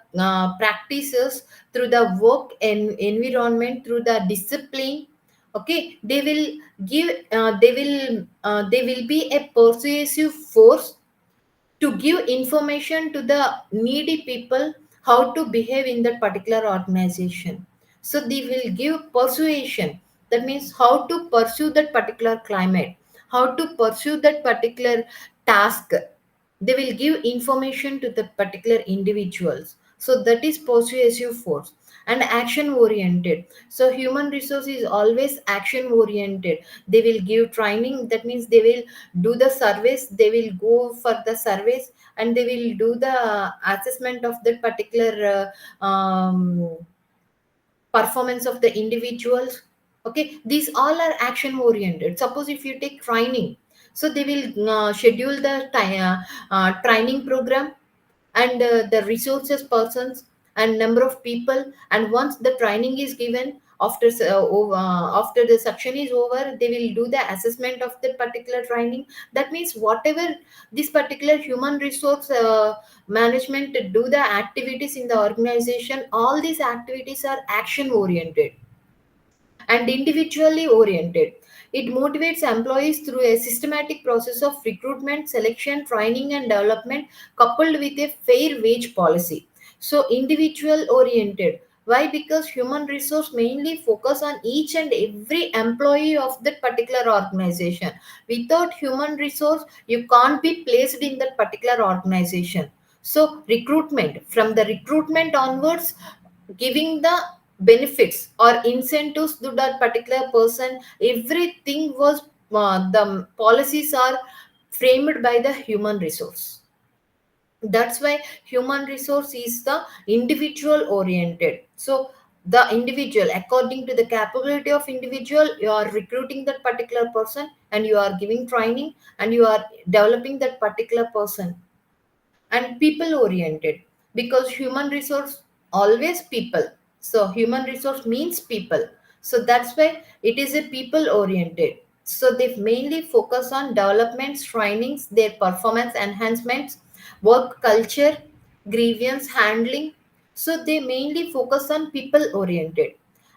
practices, through the work and environment, through the discipline. Okay, they will give, they will be a persuasive force to give information to the needy people how to behave in that particular organization. So they will give persuasion, that means how to pursue that particular climate, how to pursue that particular task. They will give information to the particular individuals. So that is persuasive force. And action oriented. So human resource is always action oriented. They will give training, that means they will do the surveys, they will go for the surveys, and they will do the assessment of that particular performance of the individuals. Okay, these all are action oriented. Suppose if you take training, so they will schedule the training program, and the resources persons and number of people. And once the training is given, after the section is over, they will do the assessment of the particular training. That means whatever this particular human resource management do the activities in the organization, all these activities are action oriented and individually oriented. It motivates employees through a systematic process of recruitment, selection, training, and development, coupled with a fair wage policy. So, individual oriented. Why? Because human resource mainly focus on each and every employee of that particular organization. Without human resource, you can't be placed in that particular organization. So, recruitment, from the recruitment onwards, giving the benefits or incentives to that particular person, everything was, the policies are framed by the human resource. That's why human resource is the individual oriented. So the individual, according to the capability of individual, you are recruiting that particular person, and you are giving training, and you are developing that particular person. And people oriented, because human resource always people. So human resource means people. So that's why it is a people oriented. So they mainly focus on developments, trainings, their performance enhancements, work culture, grievance handling. So they mainly focus on people oriented.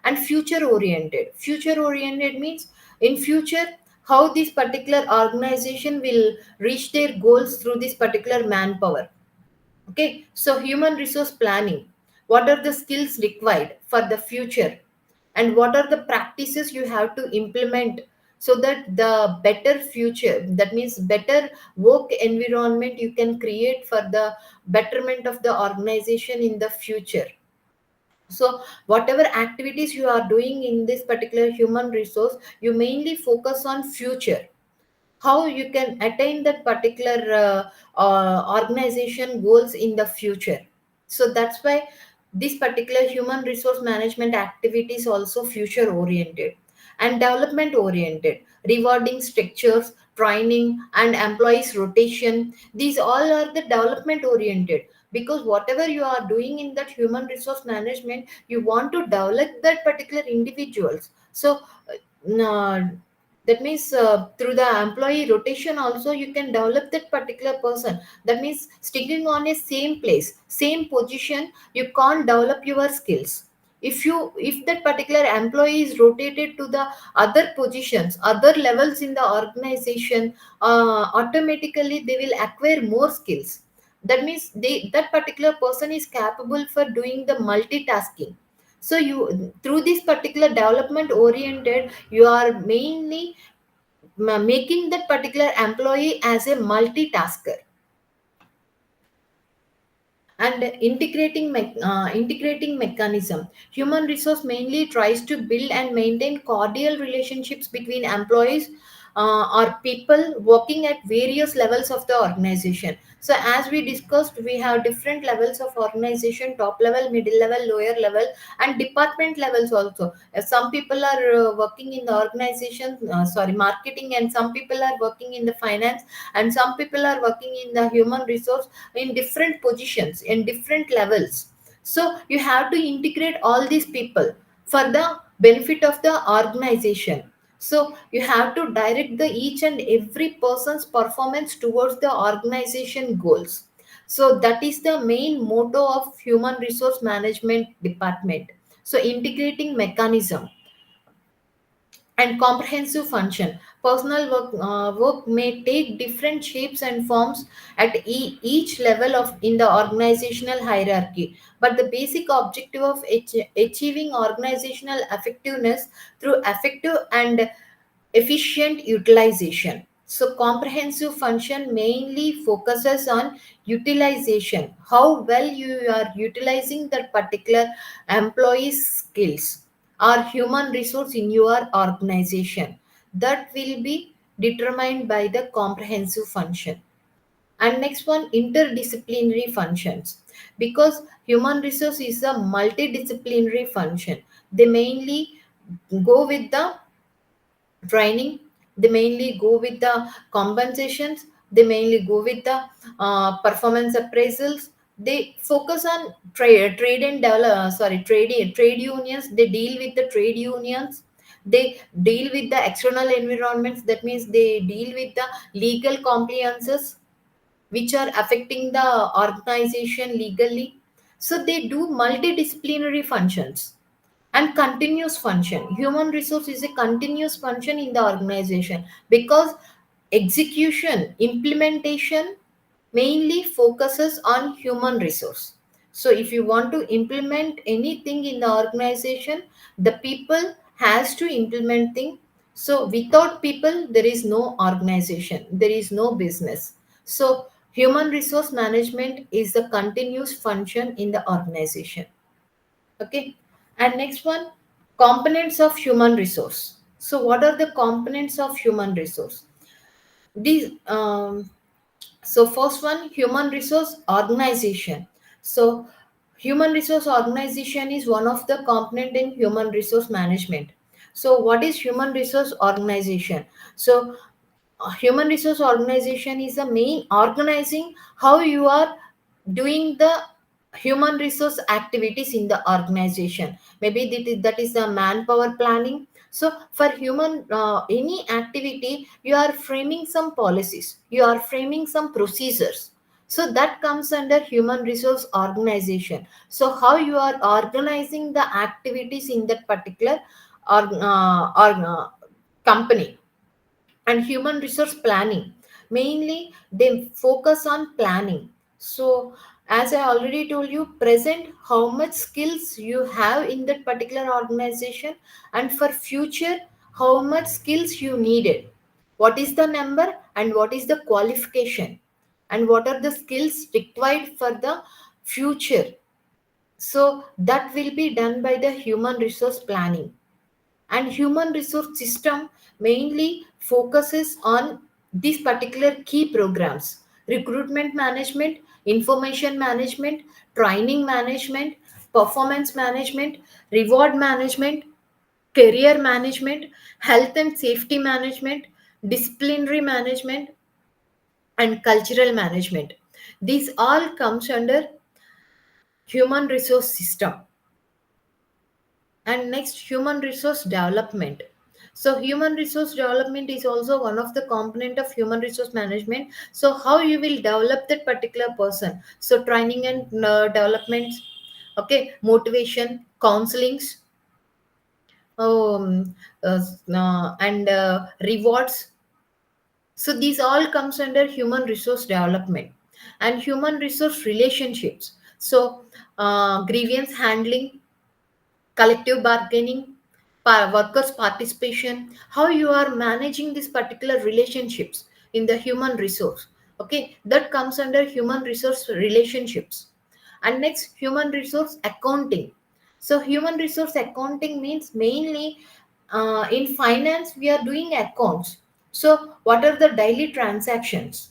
And future oriented. Future oriented means in future how this particular organization will reach their goals through this particular manpower. Okay, so human resource planning. What are the skills required for the future? And what are the practices you have to implement so that the better future, that means better work environment, you can create for the betterment of the organization in the future. So whatever activities you are doing in this particular human resource, you mainly focus on future, how you can attain that particular organization goals in the future. So that's why this particular human resource management activity is also future oriented. And development oriented, rewarding structures, training, and employees rotation, these all are the development oriented. Because whatever you are doing in that human resource management, you want to develop that particular individuals. So that means through the employee rotation also you can develop that particular person. That means sticking on a same place, same position, you can't develop your skills. If that particular employee is rotated to the other positions, other levels in the organization, automatically they will acquire more skills. That means that particular person is capable for doing the multitasking. So you, through this particular development oriented, you are mainly making that particular employee as a multitasker. And integrating mechanism. Human resource mainly tries to build and maintain cordial relationships between employees or people working at various levels of the organization. So as we discussed, we have different levels of organization: top level, middle level, lower level, and department levels also. Some people are working in the organization, marketing, and some people are working in the finance, and some people are working in the human resource in different positions in different levels. So you have to integrate all these people for the benefit of the organization. So you have to direct the each and every person's performance towards the organization goals. So that is the main motto of human resource management department. So integrating mechanism and comprehensive function. Personal work may take different shapes and forms at each level of in the organizational hierarchy, but the basic objective of achieving organizational effectiveness through effective and efficient utilization. So comprehensive function mainly focuses on utilization, how well you are utilizing that particular employee's skills or human resource in your organization. That will be determined by the comprehensive function. And next one, interdisciplinary functions. Because human resource is a multidisciplinary function, they mainly go with the training, they mainly go with the compensations, they mainly go with the performance appraisals. They focus on trade and develop, trade unions. They deal with the trade unions. They deal with the external environments, that means they deal with the legal compliances which are affecting the organization legally. So they do multidisciplinary functions. And continuous function, human resource is a continuous function in the organization, because execution implementation mainly focuses on human resource. So if you want to implement anything in the organization, the people has to implement thing. So without people there is no organization, there is no business. So human resource management is the continuous function in the organization. Okay. And next one, components of human resource. So what are the components of human resource? These so first one, human resource organization. So human resource organization is one of the component in human resource management. So what is human resource organization? So human resource organization is the main organizing how you are doing the human resource activities in the organization. Maybe that is the manpower planning. So for human any activity, you are framing some policies, you are framing some procedures. So that comes under human resource organization. So how you are organizing the activities in that particular company. And human resource planning, mainly they focus on planning. So as I already told you, present how much skills you have in that particular organization, and for future how much skills you needed, what is the number and what is the qualification, and what are the skills required for the future. So that will be done by the human resource planning. And human resource system mainly focuses on these particular key programs: recruitment management, information management, training management, performance management, reward management, career management, health and safety management, disciplinary management, and cultural management. These all comes under human resource system. And next, human resource development. So human resource development is also one of the component of human resource management. So how you will develop that particular person? So training and development, okay, motivation, counselings, um, and rewards. So these all comes under human resource development. And human resource relationships. So grievance handling, collective bargaining, workers participation, how you are managing these particular relationships in the human resource. Okay, that comes under human resource relationships. And next, human resource accounting. So human resource accounting means mainly in finance we are doing accounts. So what are the daily transactions,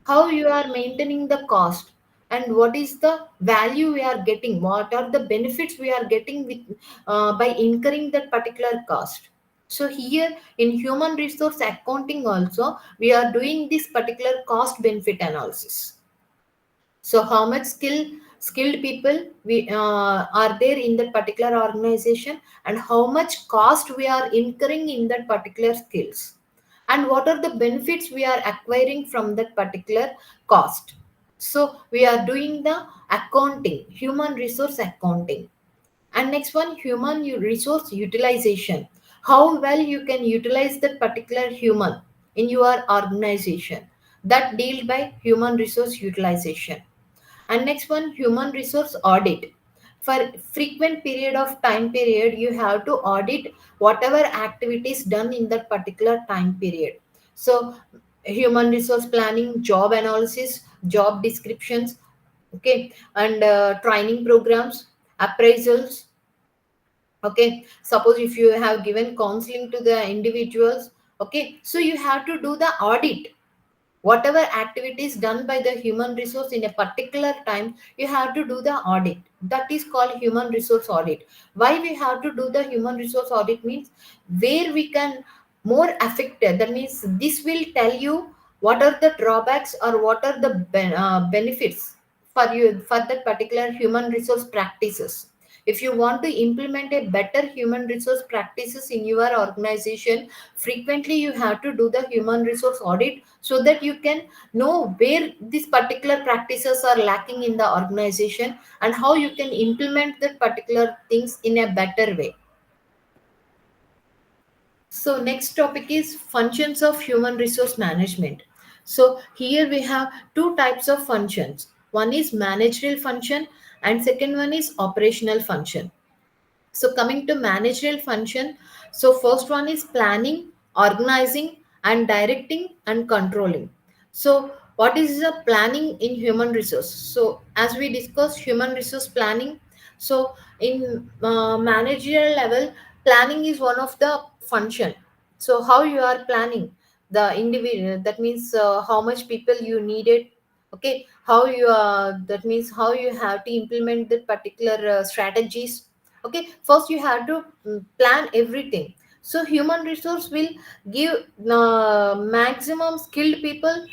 how you are maintaining the cost, and what is the value we are getting, what are the benefits we are getting with by incurring that particular cost. So here in human resource accounting also we are doing this particular cost benefit analysis. So how much skilled people we are there in that particular organization, and how much cost we are incurring in that particular skills, and what are the benefits we are acquiring from that particular cost. So we are doing the accounting, human resource accounting. And next one, human resource utilization, how well you can utilize that particular human in your organization, that deal by human resource utilization. And next one, human resource audit. For frequent period of time period you have to audit whatever activities done in that particular time period. So human resource planning, job analysis, job descriptions, okay, and training programs, appraisals. Okay, suppose if you have given counseling to the individuals, okay, so you have to do the audit. Whatever activities done by the human resource in a particular time, you have to do the audit. That is called human resource audit. Why we have to do the human resource audit means, where we can more affected, that means this will tell you what are the drawbacks or what are the benefits for you for that particular human resource practices. If you want to implement a better human resource practices in your organization, frequently you have to do the human resource audit, so that you can know where these particular practices are lacking in the organization, and how you can implement that particular things in a better way. So next topic is functions of human resource management. So here we have two types of functions. One is managerial function and second one is operational function. So coming to managerial function, so first one is planning, organizing, and directing and controlling. So what is the planning in human resource? So as we discussed human resource planning, so in managerial level, planning is one of the function. So how you are planning the individual, that means how much people you needed, okay, how you that means how you have to implement the particular strategies. Okay, first you have to plan everything. So human resource will give maximum skilled people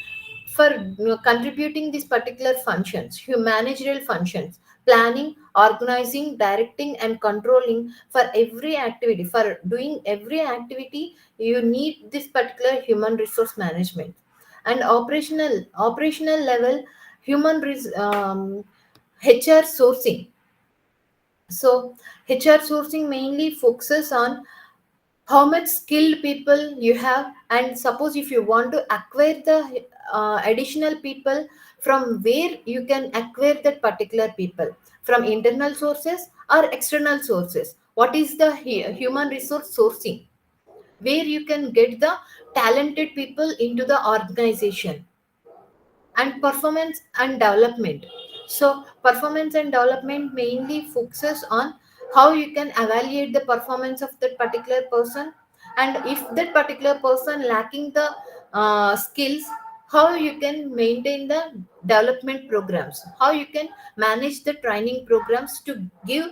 for contributing these particular functions, managerial functions, planning, organizing, directing, and controlling. For every activity, for doing every activity, you need this particular human resource management. And operational level, HR sourcing. So HR sourcing mainly focuses on how much skilled people you have, and suppose if you want to acquire the additional people, from where you can acquire that particular people, from internal sources or external sources. What is the human resource sourcing, where you can get the talented people into the organization. And performance and development. So performance and development mainly focuses on how you can evaluate the performance of that particular person, and if that particular person lacking the skills, how you can maintain the development programs, how you can manage the training programs to give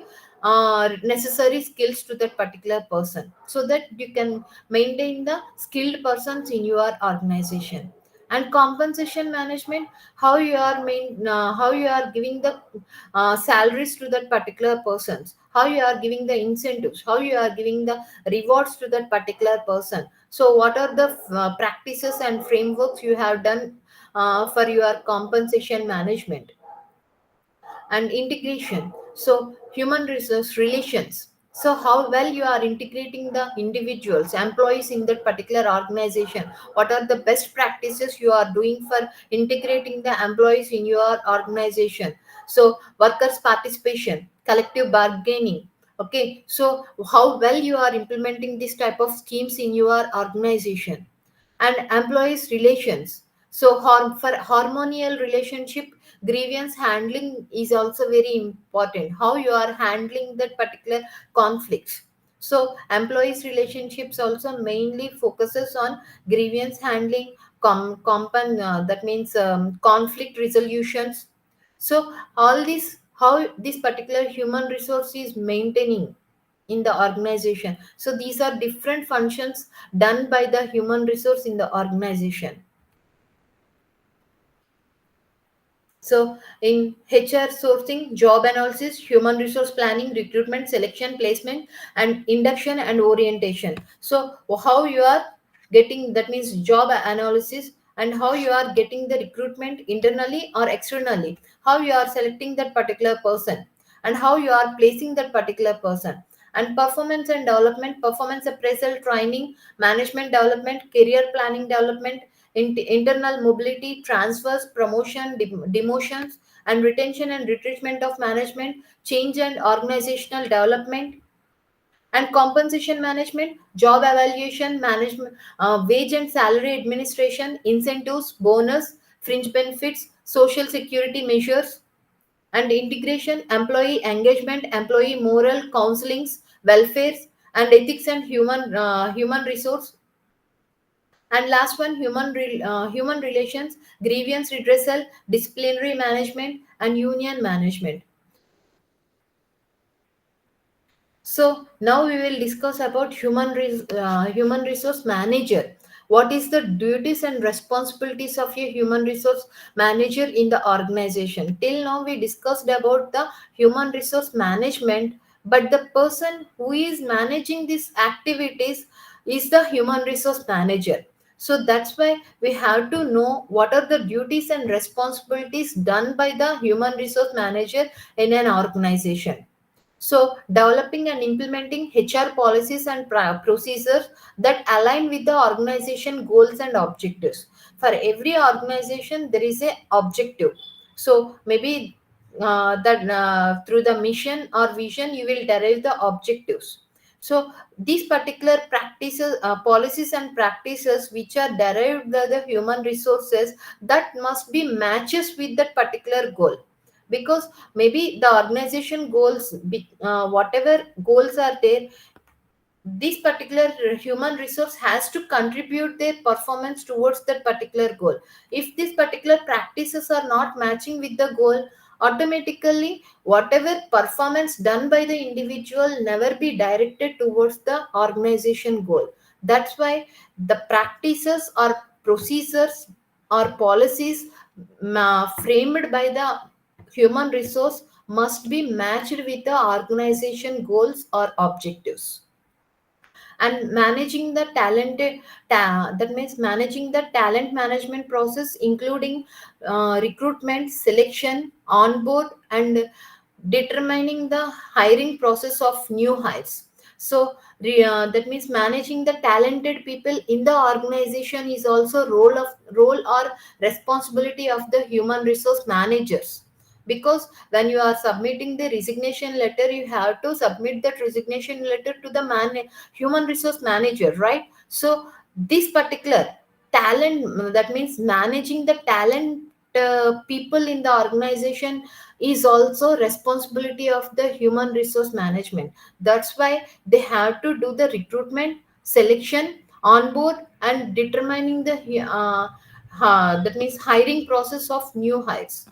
necessary skills to that particular person, so that you can maintain the skilled persons in your organization. And compensation management, how you are giving the salaries to that particular persons, how you are giving the incentives, how you are giving the rewards to that particular person. So what are the practices and frameworks you have done for your compensation management. And integration, so human resource relations, so how well you are integrating the individuals, employees in that particular organization, what are the best practices you are doing for integrating the employees in your organization. So workers participation, collective bargaining. Okay, so how well you are implementing this type of schemes in your organization. And employees relations, So for harmonial relationship, grievance handling is also very important, how you are handling that particular conflicts. So employees relationships also mainly focuses on grievance handling, that means conflict resolutions. So all this, how this particular human resource is maintaining in the organization. So these are different functions done by the human resource in the organization. So in HR sourcing, job analysis, human resource planning, recruitment, selection, placement, and induction and orientation. So how you are getting, that means job analysis, and how you are getting the recruitment internally or externally, how you are selecting that particular person, and how you are placing that particular person. And performance and development, performance appraisal, training, management development, career planning development, internal mobility, transfers, promotion, demotions, and retention and retrenchment of management, change and organizational development, and compensation management, job evaluation, management, wage and salary administration, incentives, bonus, fringe benefits, social security measures, and integration, employee engagement, employee moral, counselings, welfares, and ethics and human resource. And last one, human relations, grievance redressal, disciplinary management, and union management. So now we will discuss about human resource manager. What is the duties and responsibilities of a human resource manager in the organization? Till now we discussed about the human resource management, but the person who is managing these activities is the human resource manager. So that's why we have to know what are the duties and responsibilities done by the human resource manager in an organization. So, developing and implementing HR policies and procedures that align with the organization goals and objectives. For every organization, there is a objective. So, maybe that through the mission or vision, you will derive the objectives. So, these particular practices, policies and practices which are derived by the human resources, that must be matches with that particular goal, because maybe the organization goals, whatever goals are there, this particular human resource has to contribute their performance towards that particular goal. If these particular practices are not matching with the goal, automatically whatever performance done by the individual never be directed towards the organization goal. That's why the practices or procedures or policies framed by the human resource must be matched with the organization goals or objectives. And managing the that means managing the talent management process, including recruitment, selection, onboard, and determining the hiring process of new hires. So that means managing the talented people in the organization is also role or responsibility of the human resource managers, because when you are submitting the resignation letter, you have to submit that resignation letter to the human resource manager, right? So this particular talent, that means managing the talent people in the organization is also responsibility of the human resource management. That's why they have to do the recruitment, selection, onboard, and determining the that means hiring process of new hires,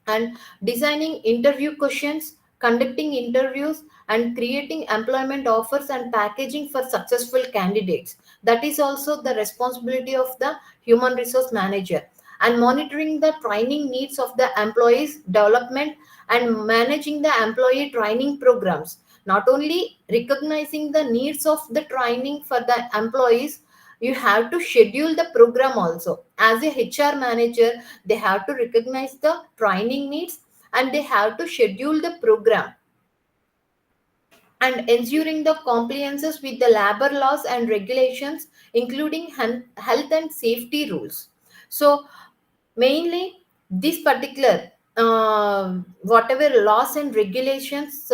and designing interview questions, conducting interviews, and creating employment offers and packaging for successful candidates. That is also the responsibility of the human resource manager. And monitoring the training needs of the employees, development, and managing the employee training programs. Not only recognizing the needs of the training for the employees, you have to schedule the program also. As a HR manager, they have to recognize the training needs, and they have to schedule the program, and ensuring the compliances with the labor laws and regulations, including health and safety rules. So mainly this particular whatever laws and regulations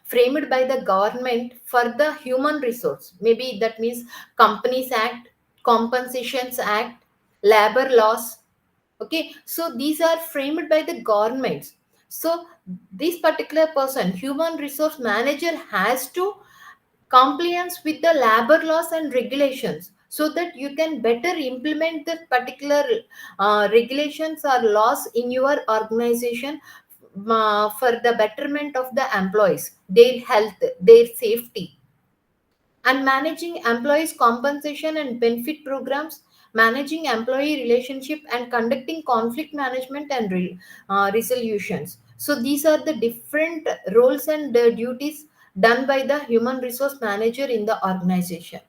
framed by the government for the human resource, maybe that means companies act, compensations act, labor laws. Okay, so these are framed by the governments. So this particular person, human resource manager, has to compliance with the labor laws and regulations, so that you can better implement the particular regulations or laws in your organization, for the betterment of the employees, their health, their safety. And managing employees compensation and benefit programs, managing employee relationship, and conducting conflict management and resolutions. So these are the different roles and duties done by the human resource manager in the organization.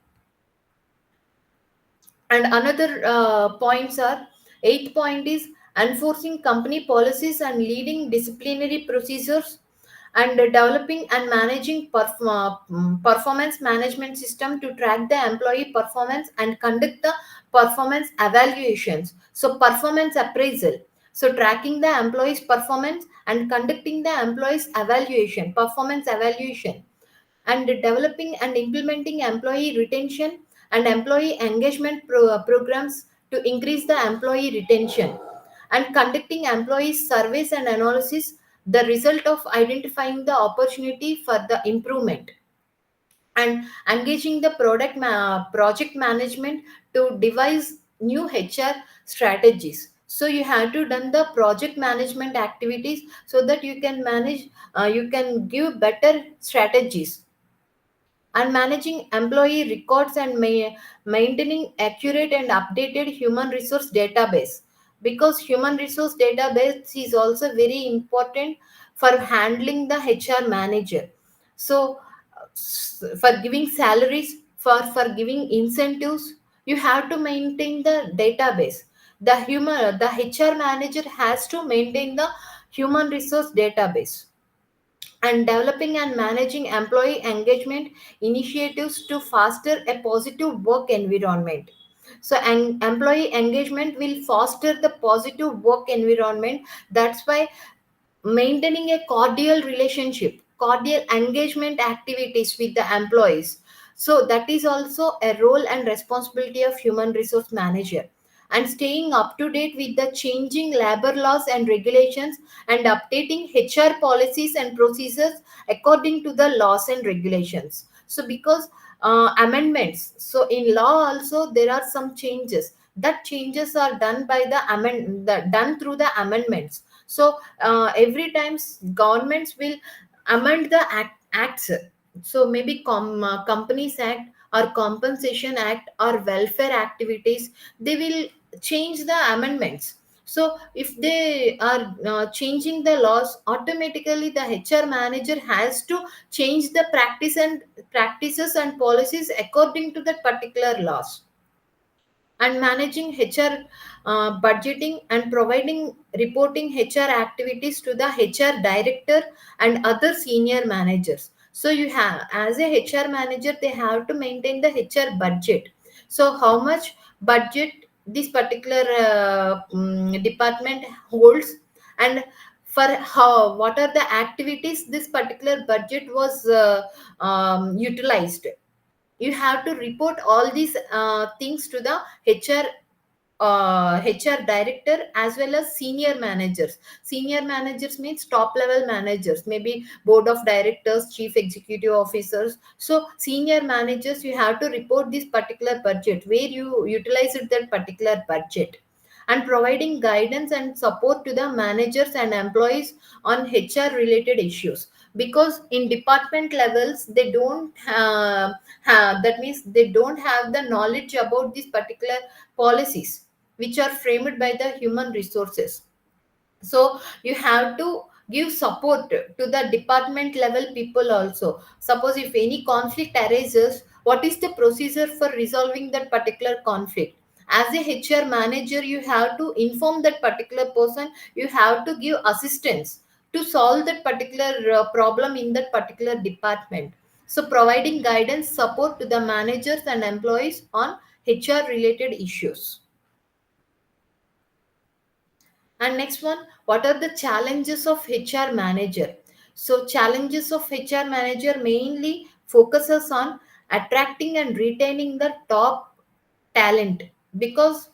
And another points are, eighth point is enforcing company policies and leading disciplinary procedures, and developing and managing performance management system to track the employee performance and conduct the performance evaluations. So performance appraisal, so tracking the employees performance and conducting the employees evaluation, performance evaluation. And developing and implementing employee retention and employee engagement programs to increase the employee retention, and conducting employee surveys and analysis, the result of identifying the opportunity for the improvement. And engaging the project management to devise new HR strategies. So you have to done the project management activities, so that you can manage, you can give better strategies. And managing employee records and maintaining accurate and updated human resource database, because human resource database is also very important for handling the HR manager. So for giving salaries, for giving incentives, you have to maintain the database. The HR manager has to maintain the human resource database. And developing and managing employee engagement initiatives to foster a positive work environment. So an employee engagement will foster the positive work environment. That's why maintaining a cordial relationship, cordial engagement activities with the employees, so that is also a role and responsibility of human resource manager. And staying up to date with the changing labor laws and regulations, and updating HR policies and procedures according to the laws and regulations. So because amendments, so in law also there are some changes, that changes are done by done through the amendments. So every times governments will amend the acts. So maybe companies act or compensation act or welfare activities, they will change the amendments. So if they are changing the laws, automatically the HR manager has to change the practices and policies according to that particular laws. And managing HR budgeting and providing reporting HR activities to the HR director and other senior managers. So you have, as a HR manager, they have to maintain the HR budget. So how much budget this particular department holds, and for how, what are the activities this particular budget was utilized. You have to report all these things to the HR director as well as senior managers. Senior managers means top level managers, maybe board of directors, chief executive officers. So senior managers, you have to report this particular budget, where you utilize that particular budget. And providing guidance and support to the managers and employees on HR related issues, because in department levels they don't that means they don't have the knowledge about these particular policies which are framed by the human resources. So you have to give support to the department level people also. Suppose if any conflict arises, what is the procedure for resolving that particular conflict? As a HR manager, you have to inform that particular person, you have to give assistance to solve that particular problem in that particular department. So providing guidance support to the managers and employees on HR related issues. And next one, what are the challenges of HR manager? So challenges of HR manager mainly focuses on attracting and retaining the top talent, because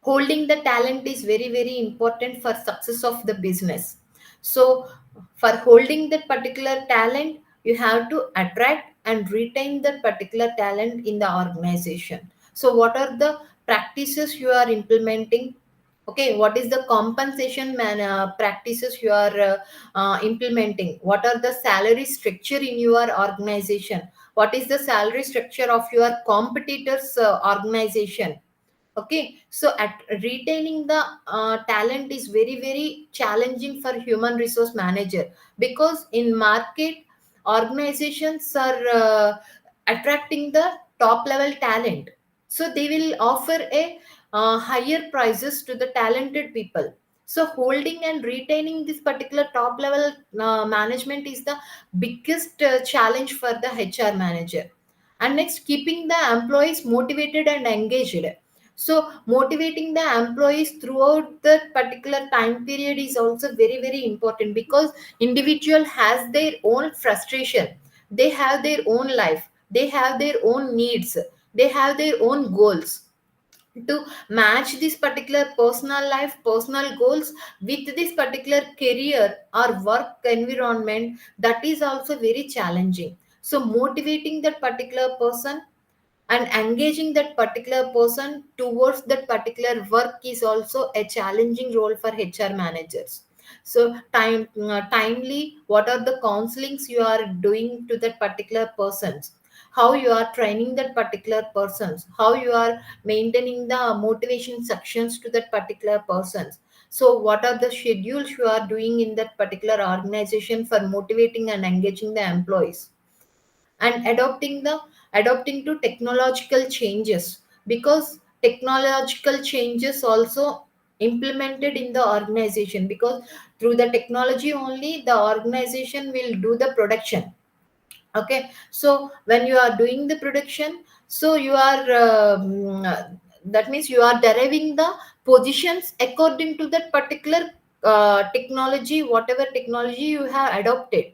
holding the talent is very very important for success of the business. So for holding that particular talent, you have to attract and retain that particular talent in the organization. So what are the practices you are implementing? Okay, what is the compensation practices you are implementing? What are the salary structure in your organization? What is the salary structure of your competitors organization? Okay, so at retaining the talent is very very challenging for human resource manager, because in market, organizations are attracting the top level talent, so they will offer a higher prices to the talented people. So holding and retaining this particular top level management is the biggest challenge for the HR manager. And next, keeping the employees motivated and engaged. So motivating the employees throughout the particular time period is also very very important, because individual has their own frustration, they have their own life, they have their own needs, they have their own goals. To match this particular personal life, personal goals with this particular career or work environment, that is also very challenging. So motivating that particular person and engaging that particular person towards that particular work is also a challenging role for HR managers. So timely, what are the counselings you are doing to that particular persons, how you are training that particular persons, how you are maintaining the motivation sections to that particular persons. So what are the schedules you are doing in that particular organization for motivating and engaging the employees? And adopting to technological changes, because technological changes also implemented in the organization, because through the technology only the organization will do the production. Okay, so when you are doing the production, so you are that means you are deriving the positions according to that particular technology, whatever technology you have adopted.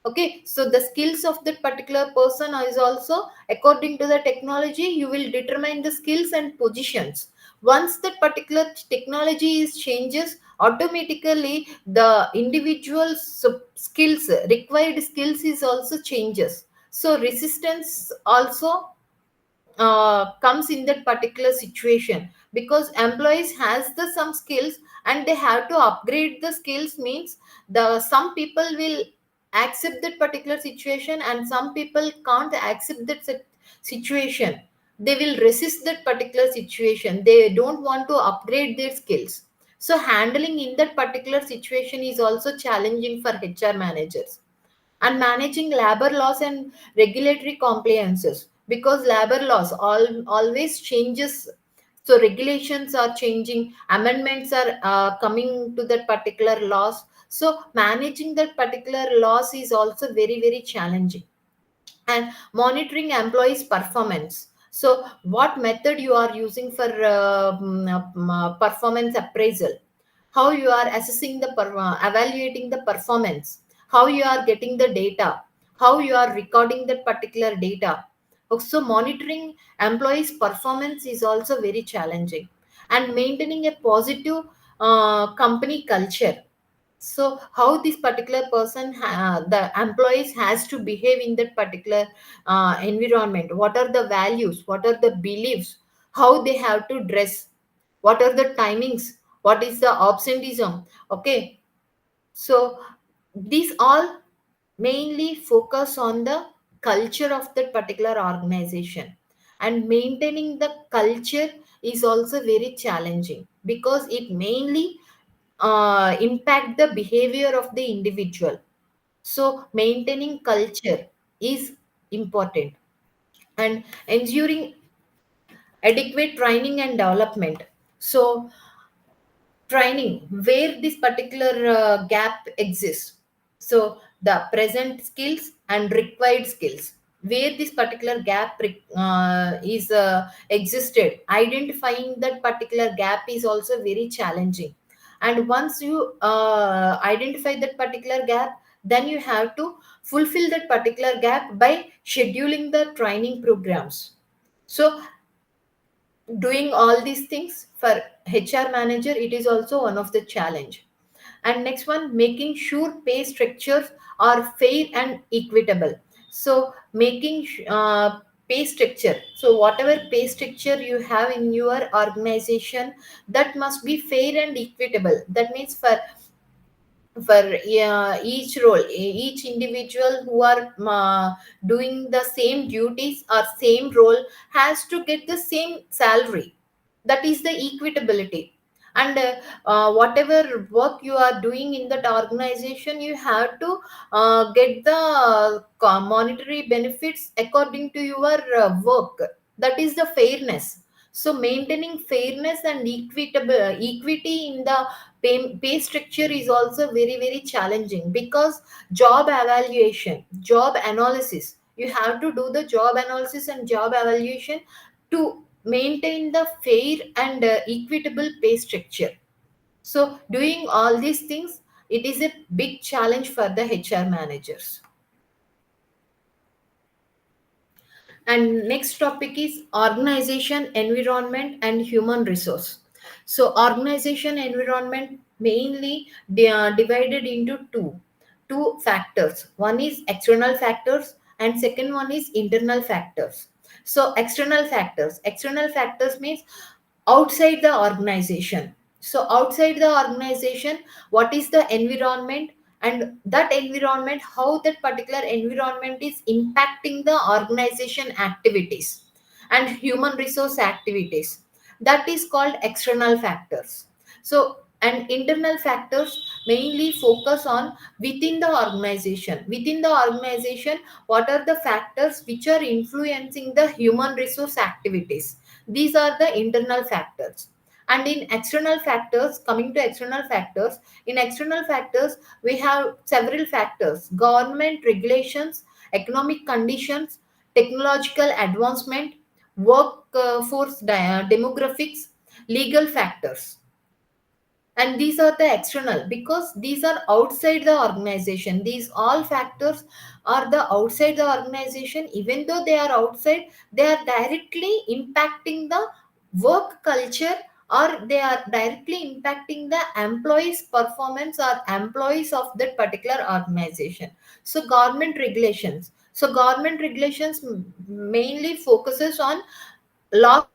Okay, so the skills of that particular person is also according to the technology, you will determine the skills and positions. Once that particular technology is changes, automatically the individual skills, required skills is also changes. So resistance also comes in that particular situation, because employees has the some skills and they have to upgrade the skills, means the some people will accept that particular situation and some people can't accept that situation. They will resist that particular situation, they don't want to upgrade their skills. So handling in that particular situation is also challenging for HR managers. And managing labor laws and regulatory compliances, because labor laws always changes. So regulations are changing, amendments are coming to that particular laws. So managing that particular laws is also very very challenging. And monitoring employees performance, so what method you are using for performance appraisal, how you are assessing the evaluating the performance, how you are getting the data, how you are recording that particular data. Also monitoring employees performance is also very challenging. And maintaining a positive company culture, so how this particular person the employees has to behave in that particular environment, what are the values, what are the beliefs, how they have to dress, what are the timings, what is the absenteeism. Okay, so these all mainly focus on the culture of that particular organization. And maintaining the culture is also very challenging, because it mainly impact the behavior of the individual. So maintaining culture is important. And ensuring adequate training and development. So training where this particular gap exists, so the present skills and required skills, where this particular gap is existed, identifying that particular gap is also very challenging. And once you identify that particular gap, then you have to fulfill that particular gap by scheduling the training programs. So doing all these things for HR manager, it is also one of the challenge. And next one, making sure pay structures are fair and equitable. So making pay structure, so whatever pay structure you have in your organization, that must be fair and equitable. That means for each role, each individual who are doing the same duties or same role has to get the same salary. That is the equitability. And whatever work you are doing in that organization, you have to get the monetary benefits according to your work. That is the fairness. So maintaining fairness and equitable equity in the pay structure is also very very challenging, because job evaluation, job analysis, you have to do the job analysis and job evaluation to maintain the fair and equitable pay structure. So doing all these things, it is a big challenge for the HR managers. And next topic is organization environment and human resource. So organization environment mainly divided into two factors. One is external factors and second one is internal factors. So external factors means outside the organization. So outside the organization, what is the environment, and that environment, how that particular environment is impacting the organization activities and human resource activities, that is called external factors. So and internal factors mainly focus on within the organization, what are the factors which are influencing the human resource activities. These are the internal factors. And in external factors, coming to external factors, in external factors we have several factors: government regulations, economic conditions, technological advancement, workforce demographics, legal factors. And these are the external, because these are outside the organization. These all factors are the outside the organization. Even though they are outside, they are directly impacting the work culture, or they are directly impacting the employees performance or employees of that particular organization. So government regulations mainly focuses on law